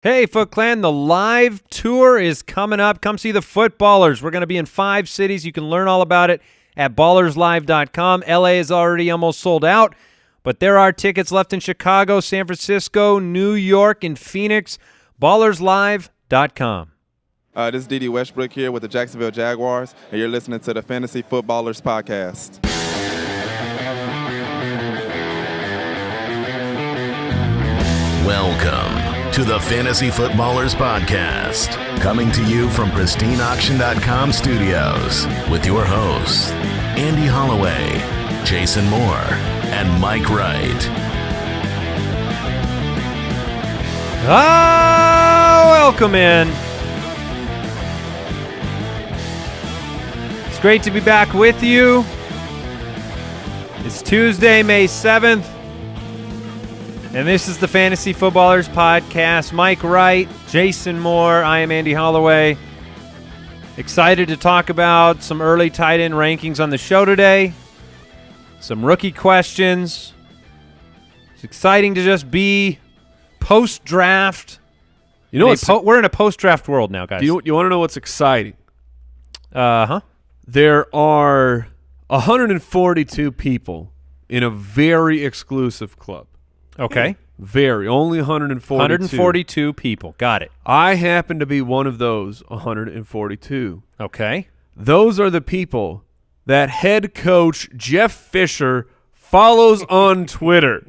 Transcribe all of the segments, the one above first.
Hey, Foot Clan, the live tour is coming up. Come see the Footballers. We're going to be in 5 cities. You can learn all about it at ballerslive.com. LA is already almost sold out, but there are tickets left in Chicago, San Francisco, New York, and Phoenix. ballerslive.com. This is D.D. Westbrook here with the Jacksonville Jaguars, and you're listening to the Fantasy Footballers Podcast. Welcome to the Fantasy Footballers Podcast, coming to you from pristineauction.com studios with your hosts, Andy Holloway, Jason Moore, and Mike Wright. Welcome in. It's great to be back with you. It's Tuesday, May 7th. And this is the Fantasy Footballers Podcast. Mike Wright, Jason Moore, I am Andy Holloway. Excited to talk about some early tight end rankings on the show today. Some rookie questions. It's exciting to just be post-draft. You know, we're in a post-draft world now, guys. You want to know what's exciting? Uh-huh. There are 142 people in a very exclusive club. Okay. Only 142. 142 people. Got it. I happen to be one of those 142. Okay. Those are the people that head coach Jeff Fisher follows on Twitter.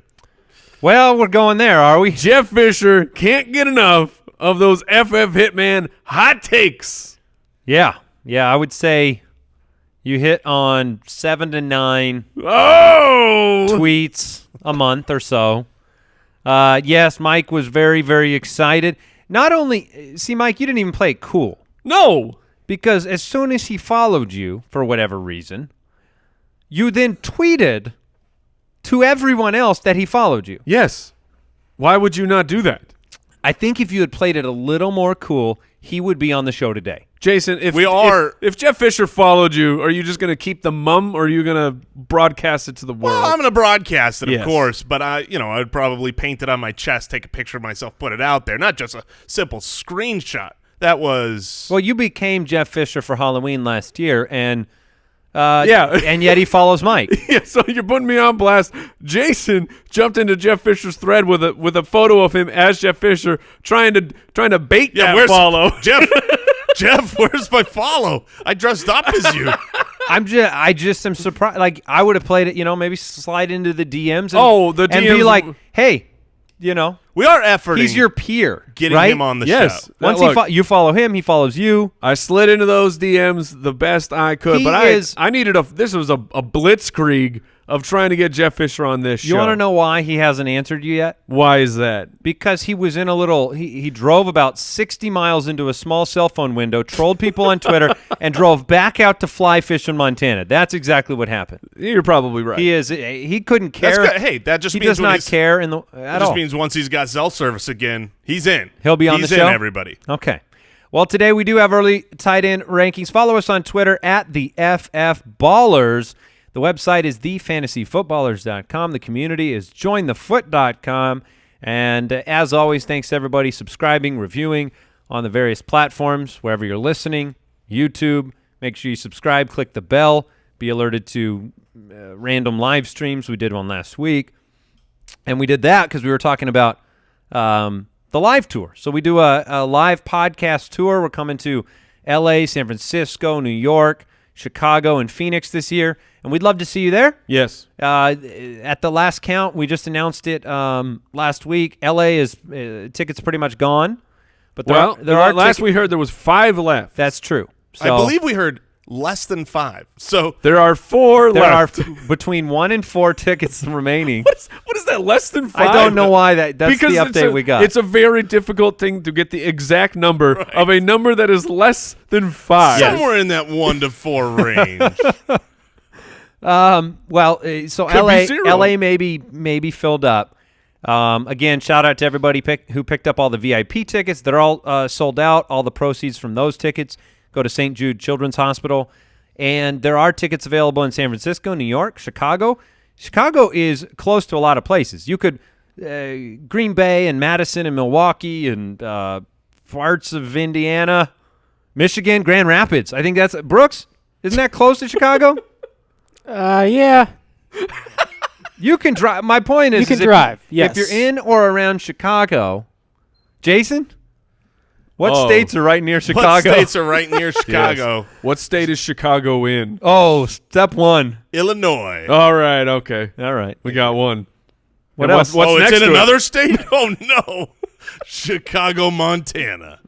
Well, we're going there, are we? Jeff Fisher can't get enough of those FF Hitman hot takes. Yeah, I would say you hit on 7 to 9 tweets a month or so. Yes, Mike was very, very excited. Not only, see, Mike, you didn't even play it cool. No. Because as soon as he followed you, for whatever reason, you then tweeted to everyone else that he followed you. Yes. Why would you not do that? I think if you had played it a little more cool, he would be on the show today. Jason, if Jeff Fisher followed you, are you just going to keep the mum, or are you going to broadcast it to the world? Well, I'm going to broadcast it, Yes. of course, but I'd probably paint it on my chest, take a picture of myself, put it out there. Not just a simple screenshot. That was... Well, you became Jeff Fisher for Halloween last year, and yeah, and yet he follows Mike. Yeah, so you're putting me on blast. Jason jumped into Jeff Fisher's thread with a photo of him as Jeff Fisher trying to bait that follow. Jeff, where's my follow? I dressed up as you. I just am surprised. Like, I would have played it, maybe slide into the DMs and be like, hey, we are efforting. He's your peer, getting right? him on the Yes. show. Once you follow him, he follows you. I slid into those DMs the best I could, I needed this was a blitzkrieg of trying to get Jeff Fisher on this show. You want to know why he hasn't answered you yet? Why is that? Because he was in he drove about 60 miles into a small cell phone window, trolled people on Twitter, and drove back out to fly fish in Montana. That's exactly what happened. You're probably right. He couldn't care. That just he means does not care at all. Means once he's got cell service again, he's in. He'll be on the show. He's in, everybody. Okay. Well, today we do have early tight end rankings. Follow us on Twitter at the FF Ballers. The website is thefantasyfootballers.com. The community is jointhefoot.com. And as always, thanks to everybody subscribing, reviewing on the various platforms, wherever you're listening, YouTube. Make sure you subscribe, click the bell, be alerted to random live streams. We did one last week. And we did that because we were talking about the live tour. So we do a live podcast tour. We're coming to L.A., San Francisco, New York, Chicago, and Phoenix this year. And we'd love to see you there. Yes. At the last count, we just announced it last week. L.A. is tickets pretty much gone. But there are last we heard there was 5 left. That's true. So, I believe we heard less than 5. So there are 4 left. There are between 1 and 4 tickets remaining. What is that, less than 5? I don't know why that's because the update we got. It's a very difficult thing to get the exact number of a number that is less than 5. Somewhere in that 1 to 4 range. So LA maybe filled up. Again, shout out to everybody who picked up all the VIP tickets. They're all sold out. All the proceeds from those tickets go to St. Jude Children's Hospital. And there are tickets available in San Francisco, New York, Chicago. Chicago is close to a lot of places. You could Green Bay and Madison and Milwaukee and parts of Indiana, Michigan, Grand Rapids. I think that's Brooks. Isn't that close to Chicago? Yeah. You can drive. My point is, You can drive, yes. If you're in or around Chicago, Jason, what Oh. states are right near Chicago? What states are right near Chicago? Yes. What state is Chicago in? Oh, step one. Illinois. All right, okay. All right. We got one. What And else? What's it's next in to another state? Oh, no. Chicago, Montana.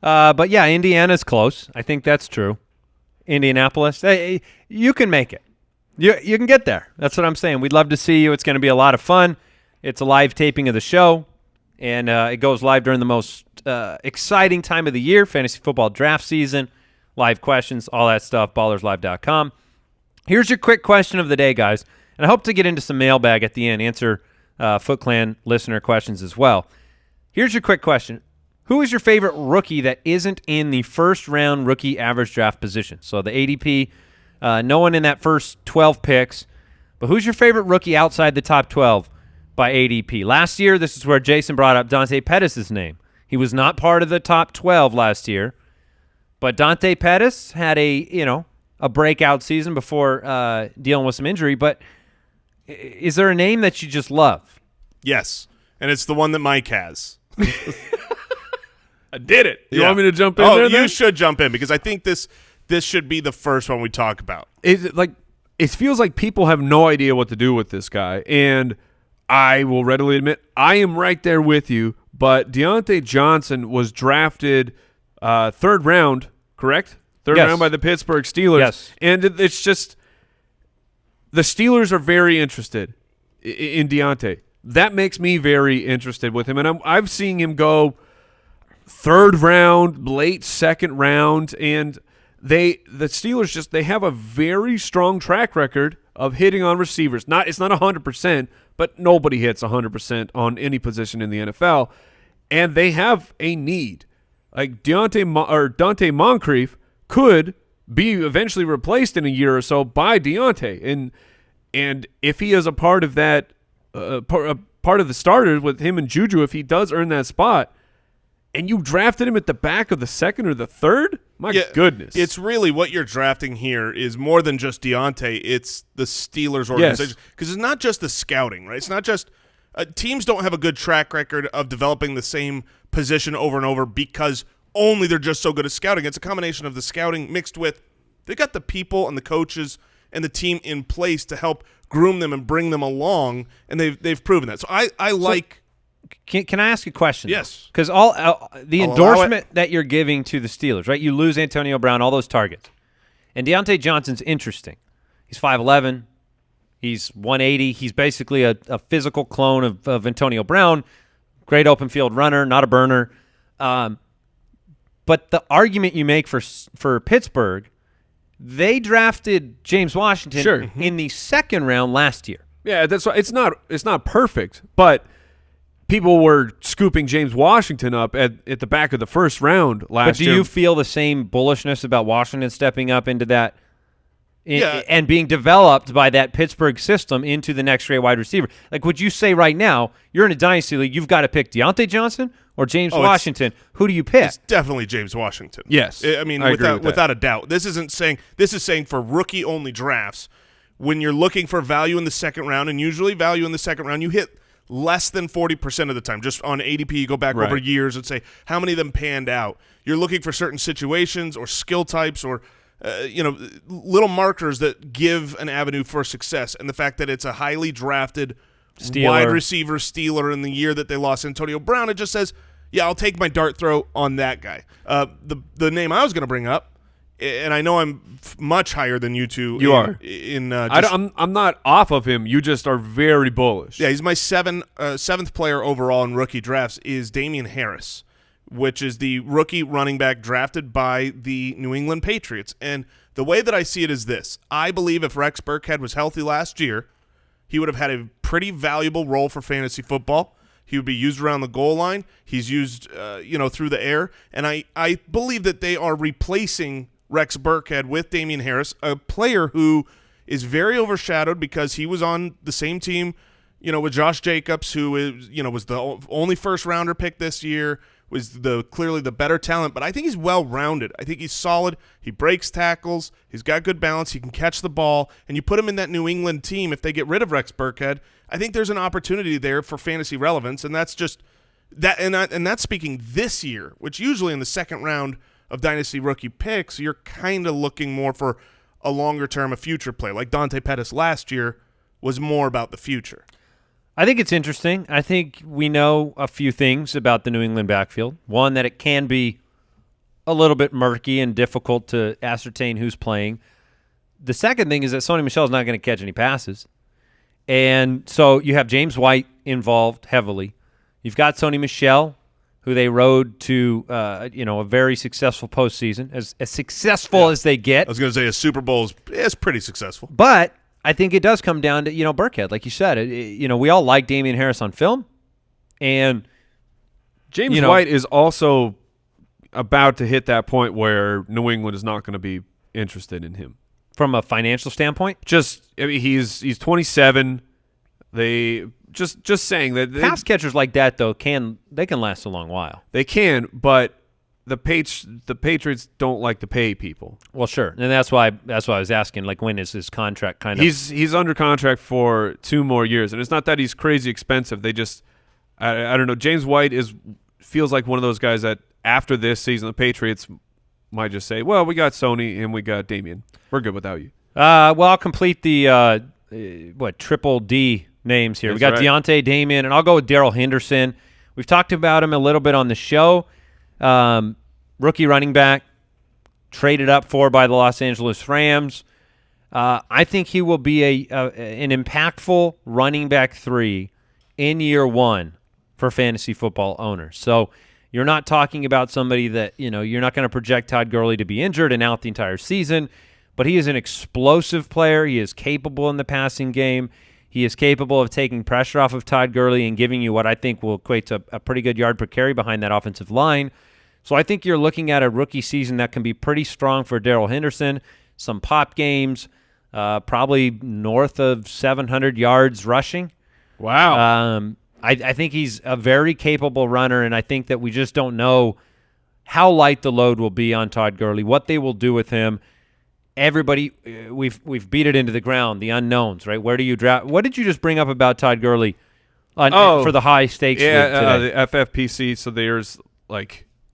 But yeah, Indiana's close. I think that's true. Indianapolis. Hey, you can make it. You can get there. That's what I'm saying. We'd love to see you. It's going to be a lot of fun. It's a live taping of the show, and it goes live during the most exciting time of the year, fantasy football draft season, live questions, all that stuff, ballerslive.com. Here's your quick question of the day, guys, and I hope to get into some mailbag at the end, answer Foot Clan listener questions as well. Here's your quick question. Who is your favorite rookie that isn't in the first-round rookie average draft position? So the ADP, no one in that first 12 picks, but who's your favorite rookie outside the top 12 by ADP? Last year, this is where Jason brought up Dante Pettis' name. He was not part of the top 12 last year, but Dante Pettis had a breakout season before dealing with some injury. But is there a name that you just love? Yes, and it's the one that Mike has. I did it. You Yeah. want me to jump in Oh, there you then? should jump in because I think this should be the first one we talk about. It feels like people have no idea what to do with this guy, and I will readily admit I am right there with you. But Deontay Johnson was drafted third round, correct? Third Yes. round by the Pittsburgh Steelers. Yes. And it's just the Steelers are very interested in Deontay. That makes me very interested with him, and I've seen him go third round, late second round, and the Steelers they have a very strong track record of hitting on receivers. It's not 100%, but nobody hits 100% on any position in the NFL, and they have a need. Like Dante Moncrief could be eventually replaced in a year or so by Deontay, and if he is a part of that, part of the starters with him and Juju, if he does earn that spot, and you drafted him at the back of the second or the third, my goodness. It's really what you're drafting here is more than just Deontay. It's the Steelers organization. Because it's not just the scouting, right? It's not just teams don't have a good track record of developing the same position over and over because only they're just so good at scouting. It's a combination of the scouting mixed with they got the people and the coaches and the team in place to help groom them and bring them along, and they've proven that. So I like – Can I ask a question? Yes. Because the endorsement that you're giving to the Steelers, right? You lose Antonio Brown, all those targets. And Deontay Johnson's interesting. He's 5'11". He's 180. He's basically a physical clone of Antonio Brown. Great open field runner, not a burner. But the argument you make for Pittsburgh, they drafted James Washington in the second round last year. Yeah, that's why it's not perfect, but people were scooping James Washington up at the back of the first round last year. But do you feel the same bullishness about Washington stepping up into that and being developed by that Pittsburgh system into the next great wide receiver? Like, would you say right now, you're in a dynasty league, you've got to pick Deontay Johnson or James Washington? Who do you pick? It's definitely James Washington. Yes. I mean, I agree with that. without a doubt. This is saying for rookie-only drafts, when you're looking for value in the second round, and usually value in the second round, you hit less than 40% of the time. Just on ADP, you go back over years and say, how many of them panned out? You're looking for certain situations or skill types or little markers that give an avenue for success. And the fact that it's a highly drafted wide receiver Steeler in the year that they lost Antonio Brown, it just says, yeah, I'll take my dart throw on that guy. The name I was going to bring up, and I know I'm much higher than you two. You are. I'm not off of him. You just are very bullish. Yeah, he's my seventh player overall in rookie drafts is Damian Harris, which is the rookie running back drafted by the New England Patriots. And the way that I see it is this. I believe if Rex Burkhead was healthy last year, he would have had a pretty valuable role for fantasy football. He would be used around the goal line. He's used through the air. And I believe that they are replacing Rex Burkhead with Damian Harris, a player who is very overshadowed because he was on the same team with Josh Jacobs, who is, was the only first-rounder pick this year, was clearly the better talent, but I think he's well-rounded. I think he's solid. He breaks tackles. He's got good balance. He can catch the ball. And you put him in that New England team, if they get rid of Rex Burkhead, I think there's an opportunity there for fantasy relevance, and that's just that. And that's speaking this year, which usually in the second round of dynasty rookie picks, you're kind of looking more for a longer term, a future play. Like Dante Pettis last year was more about the future. I think it's interesting. I think we know a few things about the New England backfield. One, that it can be a little bit murky and difficult to ascertain who's playing. The second thing is that Sony Michel's not going to catch any passes. And so you have James White involved heavily. You've got Sony Michel, who they rode to a very successful postseason, as successful as they get. I was going to say a Super Bowl is pretty successful. But I think it does come down to, Burkhead, like you said. We all like Damian Harris on film. And James White is also about to hit that point where New England is not going to be interested in him. From a financial standpoint? He's 27. They just saying that pass catchers like that though can last a long while. They can, but the Patriots don't like to pay people. Well, sure, and that's why I was asking. Like, when is his contract kind of? He's under contract for 2 more years, and it's not that he's crazy expensive. They just I don't know. James White feels like one of those guys that after this season, the Patriots might just say, "Well, we got Sony and we got Damian. We're good without you." Well, I'll complete the triple D names here. That's we got right. Deontay, Damian, and I'll go with Darrell Henderson. We've talked about him a little bit on the show. Rookie running back, traded up for by the Los Angeles Rams. I think he will be an impactful running back 3 in year 1 for fantasy football owners. So you're not talking about somebody that, you're not going to project Todd Gurley to be injured and out the entire season, but he is an explosive player. He is capable in the passing game. He is capable of taking pressure off of Todd Gurley and giving you what I think will equate to a pretty good yard per carry behind that offensive line. So I think you're looking at a rookie season that can be pretty strong for Darrell Henderson. Some pop games, probably north of 700 yards rushing. Wow. I think he's a very capable runner, and I think that we just don't know how light the load will be on Todd Gurley, what they will do with him. Everybody, we've beat it into the ground, the unknowns, right? Where do you draft? What did you just bring up about Todd Gurley for the high stakes? Yeah, the FFPC. So there's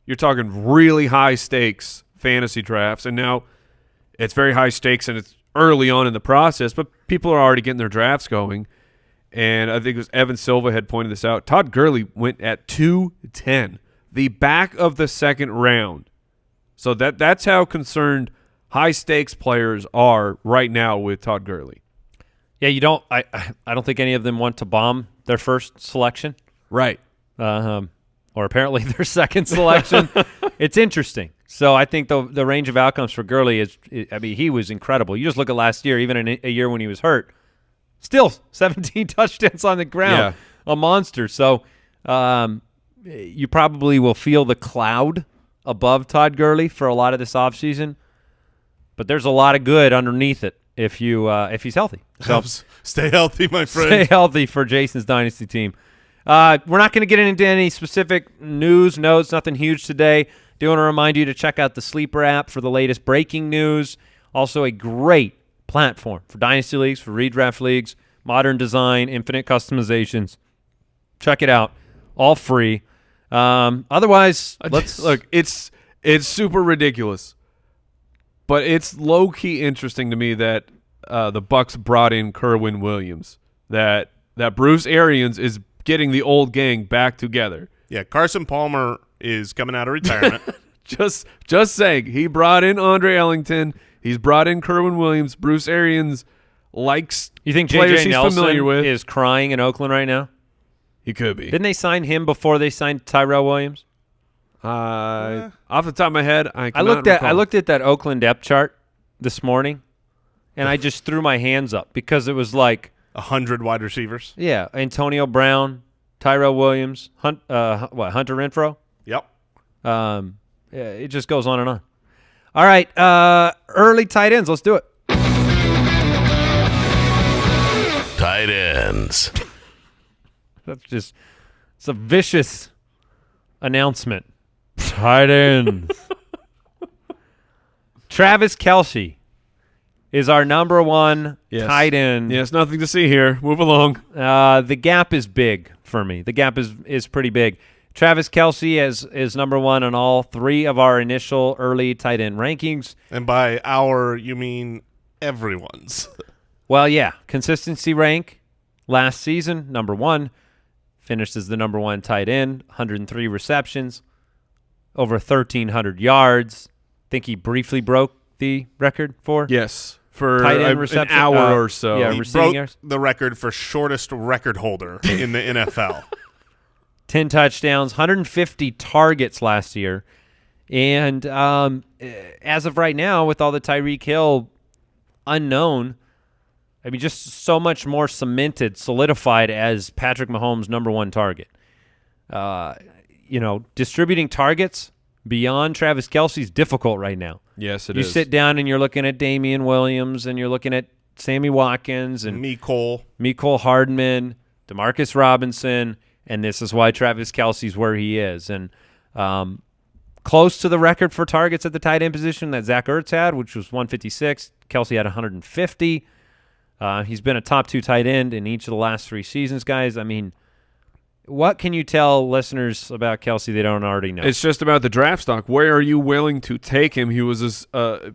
you're talking really high stakes fantasy drafts, and now it's very high stakes and it's early on in the process, but people are already getting their drafts going. And I think it was Evan Silva had pointed this out. Todd Gurley went at 210, the back of the second round. So that's how concerned high-stakes players are right now with Todd Gurley. Yeah, you don't. I don't think any of them want to bomb their first selection, right? Or apparently their second selection. It's interesting. So I think the range of outcomes for Gurley is. I mean, he was incredible. You just look at last year, even in a year when he was hurt, still 17 touchdowns on the ground, a monster. So you probably will feel the cloud above Todd Gurley for a lot of this offseason. But there's a lot of good underneath it if he's healthy. So stay healthy, my friend. Stay healthy for Jason's dynasty team. We're not going to get into any specific news, notes, nothing huge today. Do want to remind you to check out the Sleeper app for the latest breaking news. Also a great platform for dynasty leagues, for redraft leagues, modern design, infinite customizations. Check it out. All free. Otherwise, let's look. It's super ridiculous. But it's low-key interesting to me that the Bucs brought in Kerwin Williams, that Bruce Arians is getting the old gang back together. Yeah, Carson Palmer is coming out of retirement. just saying. He brought in Andre Ellington. He's brought in Kerwin Williams. Bruce Arians likes you think players J.J. he's Nelson familiar with. Is crying in Oakland right now? He could be. Didn't they sign him before they signed Tyrell Williams? Off the top of my head, I looked at that Oakland depth chart this morning, and I just threw my hands up because it was like 100 wide receivers. Yeah, Antonio Brown, Tyrell Williams, Hunter Renfrow. Yep. It just goes on and on. All right, early tight ends. Let's do it. Tight ends. It's a vicious announcement. Tight ends. Travis Kelce is our number one tight end. Yes, nothing to see here. Move along. The gap is big for me. The gap is pretty big. Travis Kelce is number one on all three of our initial early tight end rankings. And by our, you mean everyone's. Well, yeah. Consistency rank last season, number one. Finished as the number one tight end, 103 receptions, over 1,300 yards. I think he briefly broke the record for for tight end an reception. hour or so. Yeah, He receiving broke yards. the record for shortest record holder in the NFL. 10 touchdowns, 150 targets last year. And as of right now, with all the Tyreek Hill unknown, I mean, just so much more cemented, solidified as Patrick Mahomes' number one target. Distributing targets beyond Travis Kelce is difficult right now. Yes, it you is. sit down and you're looking at Damian Williams and you're looking at Sammy Watkins and Mecole Hardman, Demarcus Robinson, and this is why Travis Kelce's where he is. And close to the record for targets at the tight end position that Zach Ertz had, which was 156. Kelce had 150. He's been a top two tight end in each of the last three seasons, guys. I mean, what can you tell listeners about Kelce they don't already know? It's just about the draft stock. Where are you willing to take him? He was a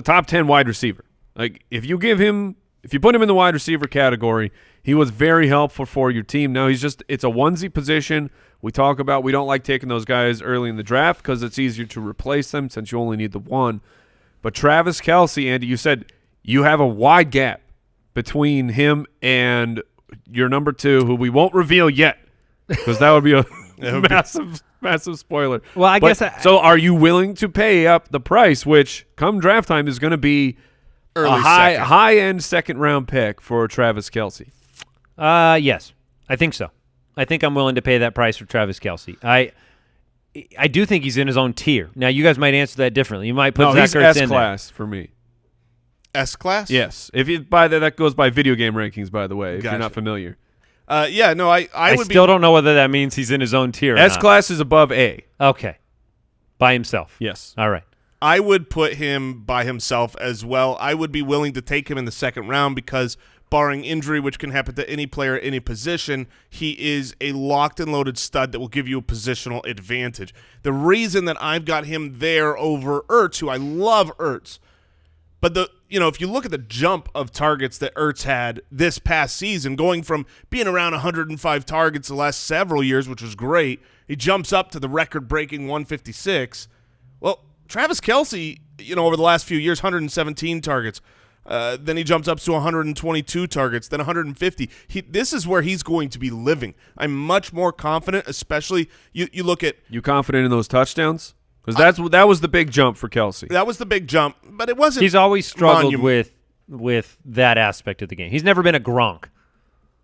top 10 wide receiver. Like if you put him in the wide receiver category, he was very helpful for your team. Now it's a onesie position. We don't like taking those guys early in the draft because it's easier to replace them since you only need the one. But Travis Kelce, Andy, you said you have a wide gap between him and your number two, who we won't reveal yet because that would be a massive spoiler. Well, So are you willing to pay up the price, which come draft time is going to be a high-end second-round pick for Travis Kelce? Yes, I think so. I think I'm willing to pay that price for Travis Kelce. I do think he's in his own tier. Now, you guys might answer that differently. You might put Zach he's Ertz in there. S-class for me. S-class? Yes. If you buy that goes by video game rankings, by the way, if Gotcha. you're not familiar. I still don't know whether that means he's in his own tier or not. S-class is above A. Okay. By himself. Yes. All right. I would put him by himself as well. I would be willing to take him in the second round because barring injury, which can happen to any player at any position, he is a locked and loaded stud that will give you a positional advantage. The reason that I've got him there over Ertz, who I love Ertz, but if you look at the jump of targets that Ertz had this past season, going from being around 105 targets the last several years, which was great, he jumps up to the record-breaking 156. Well, Travis Kelce, over the last few years, 117 targets. Then he jumps up to 122 targets, then 150. This is where he's going to be living. I'm much more confident, especially you look at – You confident in those touchdowns? Because that was the big jump for Kelce. That was the big jump, but it wasn't – He's always struggled with that aspect of the game. He's never been a Gronk.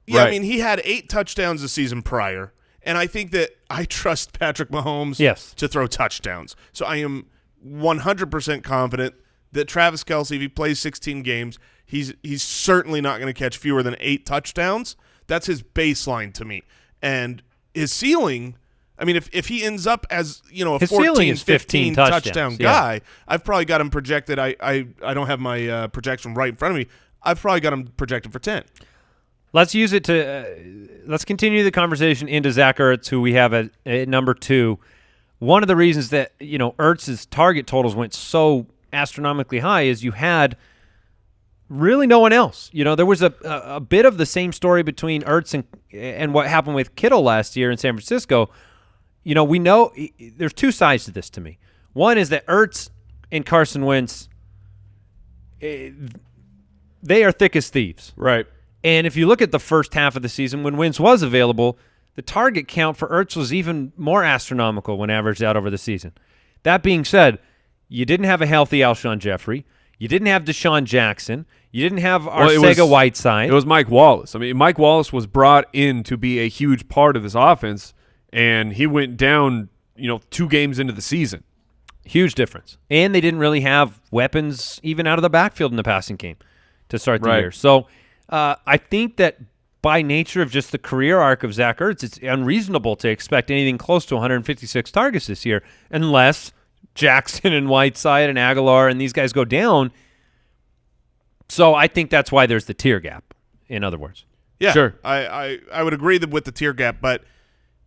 Yeah, Right. I mean, he had 8 touchdowns the season prior, and I think that I trust Patrick Mahomes to throw touchdowns. So I am 100% confident that Travis Kelce, if he plays 16 games, he's certainly not going to catch fewer than 8 touchdowns. That's his baseline to me. And his ceiling, I mean, if he ends up as, a His ceiling 14, is 15 15 touchdowns, touchdown yeah. guy, I've probably got him projected. I don't have my projection right in front of me. I've probably got him projected for 10. Let's use it to let's continue the conversation into Zach Ertz, who we have at number 2. One of the reasons that, Ertz's target totals went so astronomically high is you had really no one else. There was a bit of the same story between Ertz and what happened with Kittle last year in San Francisco. We know there's two sides to this to me. One is that Ertz and Carson Wentz, they are thick as thieves. Right. And if you look at the first half of the season when Wentz was available, the target count for Ertz was even more astronomical when averaged out over the season. That being said, you didn't have a healthy Alshon Jeffrey. You didn't have Deshaun Jackson. You didn't have Arcega-Whiteside. It was Mike Wallace. I mean, Mike Wallace was brought in to be a huge part of this offense, and he went down, 2 games into the season. Huge difference. And they didn't really have weapons even out of the backfield in the passing game to start the year. So I think that by nature of just the career arc of Zach Ertz, it's unreasonable to expect anything close to 156 targets this year unless Jackson and Whiteside and Aguilar and these guys go down. So I think that's why there's the tier gap, in other words. Yeah, sure. I would agree with the tier gap, but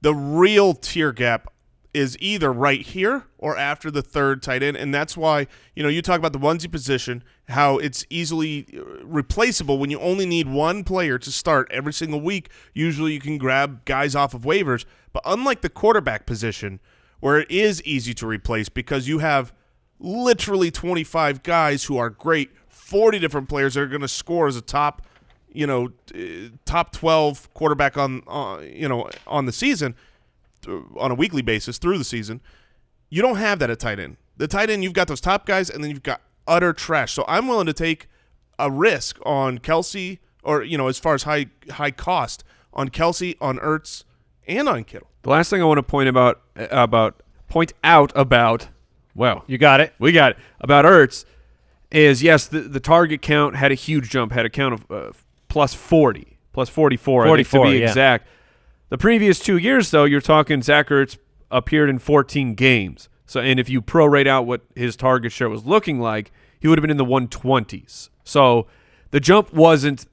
the real tier gap is either right here or after the third tight end, and that's why you talk about the onesie position, how it's easily replaceable when you only need one player to start every single week. Usually you can grab guys off of waivers, but unlike the quarterback position where it is easy to replace because you have literally 25 guys who are great, 40 different players that are going to score as a top 12 quarterback on the season, on a weekly basis through the season. You don't have that at tight end. The tight end, you've got those top guys, and then you've got utter trash. So I'm willing to take a risk on Kelce, or as far as high cost on Kelce, on Ertz, and on Kittle. The last thing I want to point out about You got it. We got it. About Ertz is, yes, the target count had a huge jump, had a count of plus 40, plus 44, I think, to be exact. The previous 2 years, though, you're talking Zach Ertz appeared in 14 games. So, and if you prorate out what his target share was looking like, he would have been in the 120s. So the jump wasn't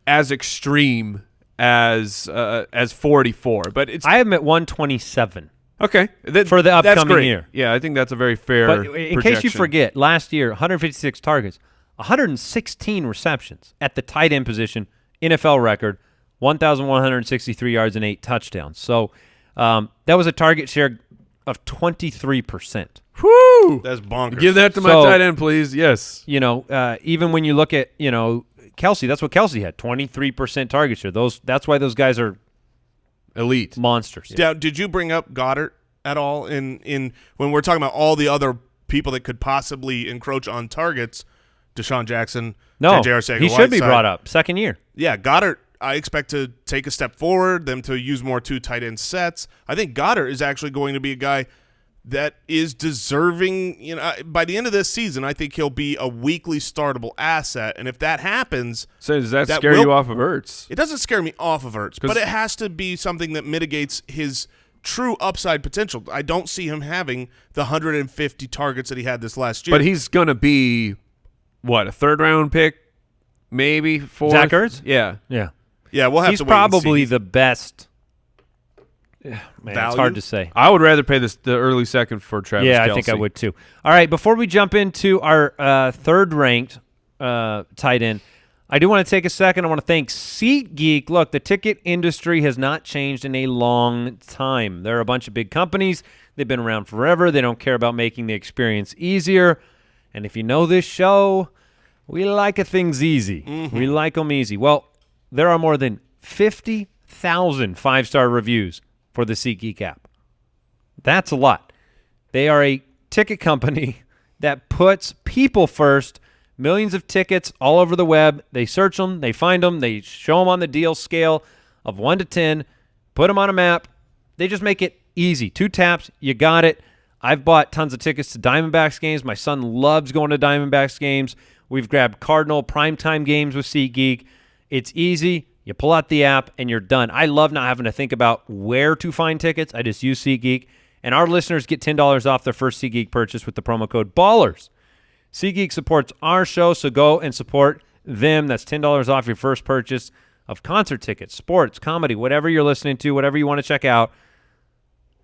as extreme as 44, but I am at 127. Okay. For the upcoming that's great. year. Yeah, I think that's a very fair But in case you projection. forget, last year, 156 targets, 116 receptions at the tight end position, NFL record, 1,163 yards and 8 touchdowns. So that was a target share of 23%. Whoo! That's bonkers. Give that to my tight end, please. Yes. Even when you look at, Kelce, that's what Kelce had, 23% target share. That's why those guys are elite monsters. Now, did you bring up Goddard at all in when we're talking about all the other people that could possibly encroach on targets? Deshaun Jackson, No, J.J. Arcega, he should be Whiteside. brought up. Second year. Yeah, Goddard, I expect to take a step forward, them to use more two tight end sets. I think Goddard is actually going to be a guy that is deserving. By the end of this season, I think he'll be a weekly startable asset. And if that happens, so does that scare you off of Ertz? It doesn't scare me off of Ertz, but it has to be something that mitigates his true upside potential. I don't see him having the 150 targets that he had this last year. But he's going to be, what, a third-round pick? Maybe fourth? Zach Ertz? Yeah. Yeah. Yeah, we'll have He's to wait and probably see. the best. Man, it's Value? hard to say. I would rather pay the early second for Travis Yeah, Kelce. I think I would too. All right, before we jump into our third-ranked tight end, I do want to take a second. I want to thank SeatGeek. Look, the ticket industry has not changed in a long time. There are a bunch of big companies. They've been around forever. They don't care about making the experience easier. And if you know this show, we like things easy. Mm-hmm. We like them easy. Well, there are more than 50,000 five-star reviews for the SeatGeek app. That's a lot. They are a ticket company that puts people first. Millions of tickets all over the web. They search them. They find them. They show them on the deal scale of 1 to 10. Put them on a map. They just make it easy. 2 taps. You got it. I've bought tons of tickets to Diamondbacks games. My son loves going to Diamondbacks games. We've grabbed Cardinal primetime games with SeatGeek. It's easy. You pull out the app, and you're done. I love not having to think about where to find tickets. I just use SeatGeek. And our listeners get $10 off their first SeatGeek purchase with the promo code BALLERS. SeatGeek supports our show, so go and support them. That's $10 off your first purchase of concert tickets, sports, comedy, whatever you're listening to, whatever you want to check out.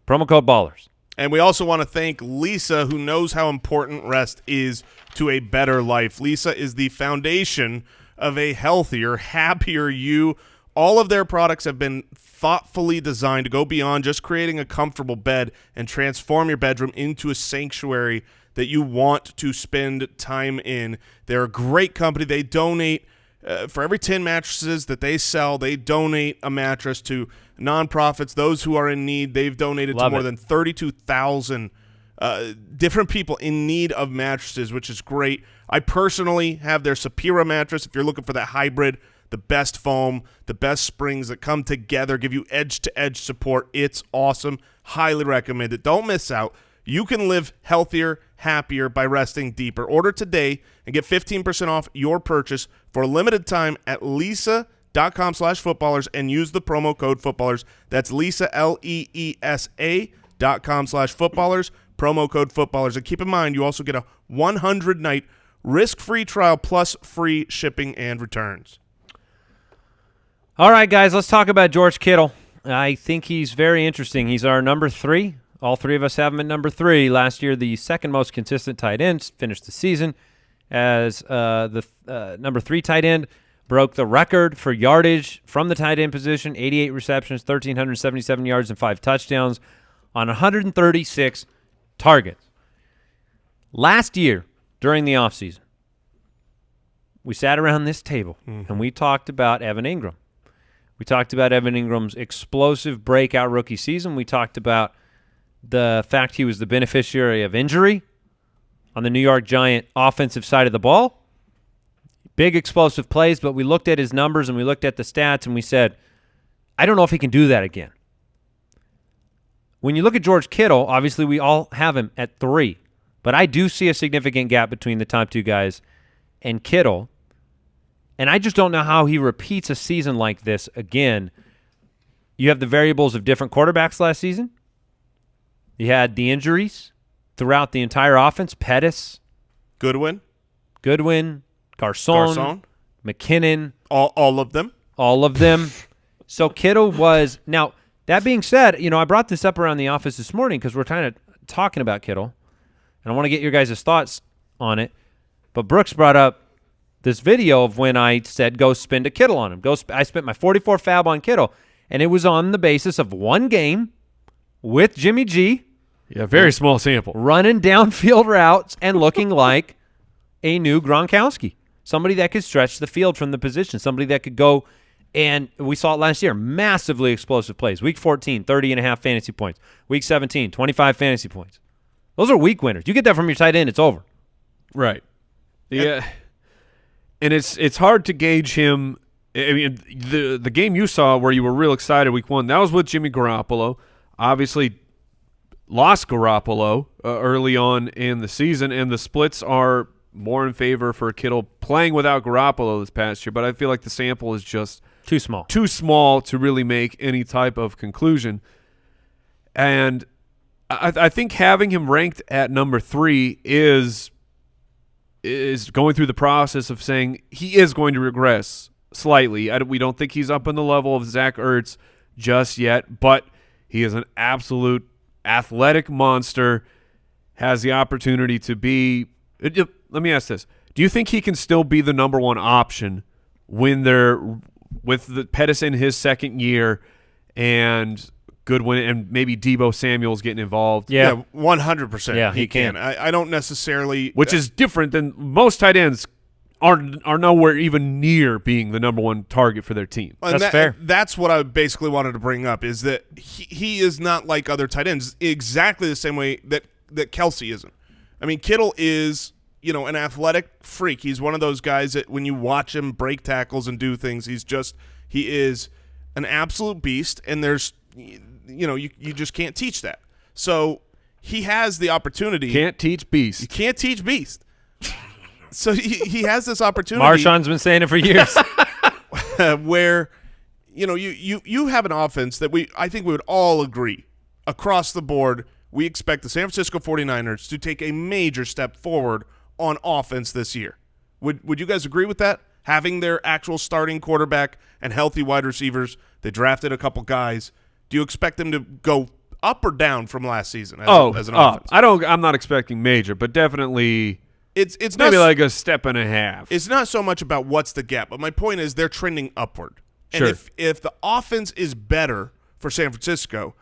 Promo code BALLERS. And we also want to thank Lisa, who knows how important rest is to a better life. Lisa is the foundation of a healthier, happier you. All of their products have been thoughtfully designed to go beyond just creating a comfortable bed and transform your bedroom into a sanctuary that you want to spend time in. They're a great company. They donate for every 10 mattresses that they sell, they donate a mattress to nonprofits, those who are in need. They've donated to more than 32,000 different people in need of mattresses, which is great. I personally have their Sapira mattress. If you're looking for that hybrid, the best foam, the best springs that come together, give you edge-to-edge support, it's awesome. Highly recommend it. Don't miss out. You can live healthier, happier by resting deeper. Order today and get 15% off your purchase for a limited time at lisa.com/BALLERS. Lisa.com/footballers and use the promo code footballers. That's Lisa, LEESA.com/footballers, promo code footballers. And keep in mind, you also get a 100-night risk-free trial plus free shipping and returns. All right, guys, let's talk about George Kittle. I think he's very interesting. He's our number 3. All three of us have him at number 3. Last year, the second most consistent tight end, finished the season as the number 3 tight end, broke the record for yardage from the tight end position, 88 receptions, 1,377 yards, and 5 touchdowns on 136 targets. Last year, during the offseason, we sat around this table, and we talked about Evan Engram. We talked about Evan Ingram's explosive breakout rookie season. We talked about the fact he was the beneficiary of injury on the New York Giant offensive side of the ball. Big explosive plays, but we looked at his numbers and we looked at the stats and we said, I don't know if he can do that again. When you look at George Kittle, obviously we all have him at 3, but I do see a significant gap between the top 2 guys and Kittle, and I just don't know how he repeats a season like this again. You have the variables of different quarterbacks last season. You had the injuries throughout the entire offense. Pettis, Goodwin, Garcon, McKinnon. All of them. All of them. So Kittle was – now, that being said, I brought this up around the office this morning because we're kind of talking about Kittle, and I want to get your guys' thoughts on it. But Brooks brought up this video of when I said go spend a Kittle on him. I spent my 44 fab on Kittle, and it was on the basis of one game with Jimmy G. Yeah, very small sample. Running downfield routes and looking like a new Gronkowski. Somebody that could stretch the field from the position. Somebody that could go, and we saw it last year, massively explosive plays. Week 14, 30.5 fantasy points. Week 17, 25 fantasy points. Those are week winners. You get that from your tight end, it's over. Right. Yeah. And it's hard to gauge him. I mean, the game you saw where you were real excited week 1, that was with Jimmy Garoppolo. Obviously lost Garoppolo early on in the season, and the splits are more in favor for Kittle playing without Garoppolo this past year, but I feel like the sample is just too small to really make any type of conclusion. And I think having him ranked at number 3 is going through the process of saying he is going to regress slightly. We don't think he's up on the level of Zach Ertz just yet, but he is an absolute athletic monster, has the opportunity to be – let me ask this. Do you think he can still be the number 1 option when they're with the Pettis in his second year and Goodwin and maybe Deebo Samuel's getting involved? Yeah, 100%. Yeah, he can. I don't necessarily – which is different than most tight ends are nowhere even near being the number 1 target for their team. That's fair. That's what I basically wanted to bring up is that he is not like other tight ends exactly the same way that Kelce isn't. I mean, Kittle is – an athletic freak. He's one of those guys that when you watch him break tackles and do things, he is an absolute beast, and there's, you just can't teach that. So he has the opportunity. Can't teach beast. You can't teach beast. So he has this opportunity. Marshawn's been saying it for years. Where, you have an offense that I think we would all agree across the board, we expect the San Francisco 49ers to take a major step forward on offense this year. Would you guys agree with that? Having their actual starting quarterback and healthy wide receivers, they drafted a couple guys. Do you expect them to go up or down from last season as an offense? I'm not expecting major, but definitely it's maybe not, like a step and a half. It's not so much about what's the gap, but my point is they're trending upward. Sure. And if the offense is better for San Francisco,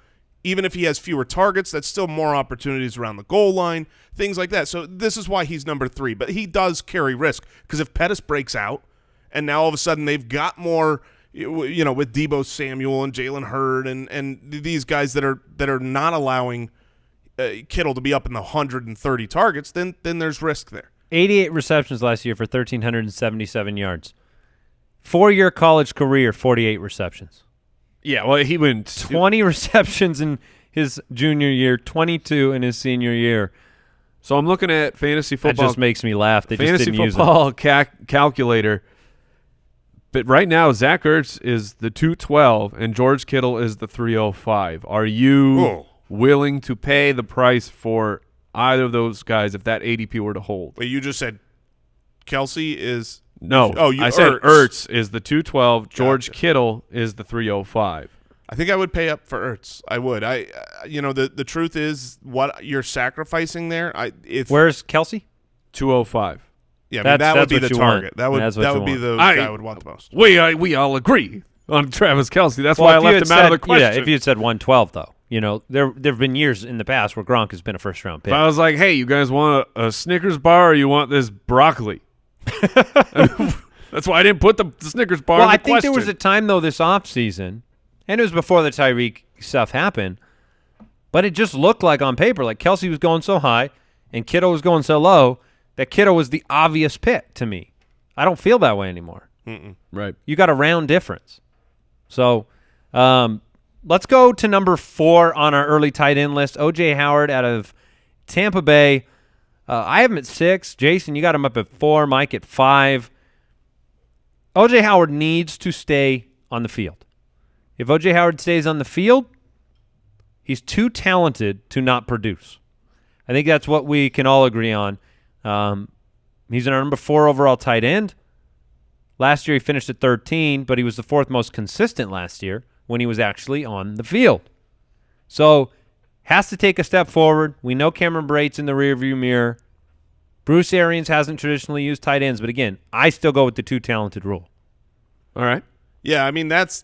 even if he has fewer targets, that's still more opportunities around the goal line, things like that. So this is why he's number 3. But he does carry risk because if Pettis breaks out and now all of a sudden they've got more, with Deebo Samuel and Jalen Hurd and these guys that are not allowing Kittle to be up in the 130 targets, then there's risk there. 88 receptions last year for 1,377 yards. 4-year college career, 48 receptions. Yeah, well, he went 20 receptions in his junior year, 22 in his senior year. So I'm looking at fantasy football. That just makes me laugh. They just didn't use it. Fantasy football calculator. But right now, Zach Ertz is the 212 and George Kittle is the 305. Are you willing to pay the price for either of those guys if that ADP were to hold? Wait, you just said Kelce is no. I said Ertz is the 212. George Gotcha. Kittle is the 305. I think I would pay up for Ertz. I would. The truth is what you're sacrificing there. Where's Kelce? 205. Yeah, That's would be the what you target. want. That would That's what you be want. the guy I would want the most. We all agree on Travis Kelce. That's why I if you left had him out of the said- question. Yeah, if you had said 112, though, there have been years in the past where Gronk has been a first-round pick. If I was like, hey, you guys want a Snickers bar or you want this broccoli? That's why I didn't put the Snickers bar in the I think question. there was a time, though, this offseason, and it was before the Tyreek stuff happened, but it just looked like on paper, like Kelce was going so high and Kittle was going so low, that Kittle was the obvious pick to me. I don't feel that way anymore. Right. You got a round difference. So let's go to number 4 on our early tight end list, O.J. Howard out of Tampa Bay. I have him at 6. Jason, you got him up at 4. Mike at 5. O.J. Howard needs to stay on the field. If O.J. Howard stays on the field, he's too talented to not produce. I think that's what we can all agree on. He's our number 4 overall tight end. Last year he finished at 13, but he was the 4th most consistent last year when he was actually on the field. So has to take a step forward. We know Cameron Brate's in the rearview mirror. Bruce Arians hasn't traditionally used tight ends, but again, I still go with the too talented rule. All right. Yeah, I mean that's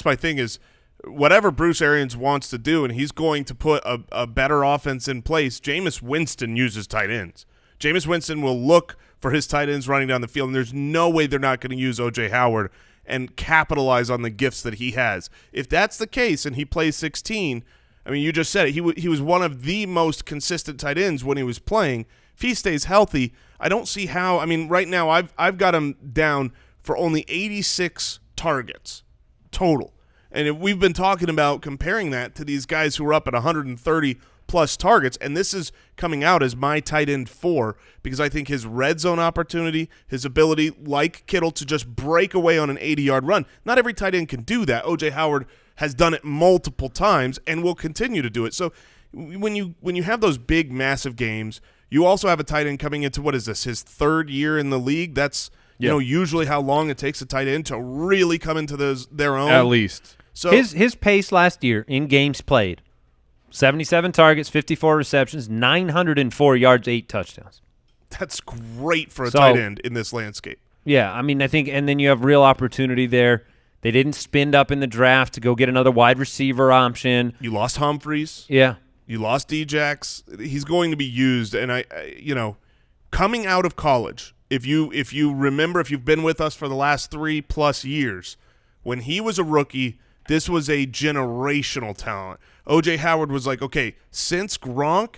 my thing is whatever Bruce Arians wants to do, and he's going to put a better offense in place. Jameis Winston uses tight ends. Jameis Winston will look for his tight ends running down the field, and there's no way they're not going to use O.J. Howard and capitalize on the gifts that he has. If that's the case and he plays 16, I mean, you just said it. He was one of the most consistent tight ends when he was playing. If he stays healthy, I don't see how. I mean, right now I've got him down for only 86 targets total. And we've been talking about comparing that to these guys who are up at 130-plus targets, and this is coming out as my tight end 4 because I think his red zone opportunity, his ability, like Kittle, to just break away on an 80-yard run. Not every tight end can do that. O.J. Howard has done it multiple times and will continue to do it. So when you have those big, massive games, you also have a tight end coming into, what is this, his 3rd year in the league? That's usually how long it takes a tight end to really come into their own. At least. So His pace last year in games played, 77 targets, 54 receptions, 904 yards, 8 touchdowns. that's great for a tight end in this landscape. Yeah, I mean, I think, and then you have real opportunity there. They didn't spend up in the draft to go get another wide receiver option. You lost Humphreys. Yeah. You lost Djax. He's going to be used, and I coming out of college, if you remember, if you've been with us for the last 3+ years, when he was a rookie, this was a generational talent. O.J. Howard was like, okay, since Gronk,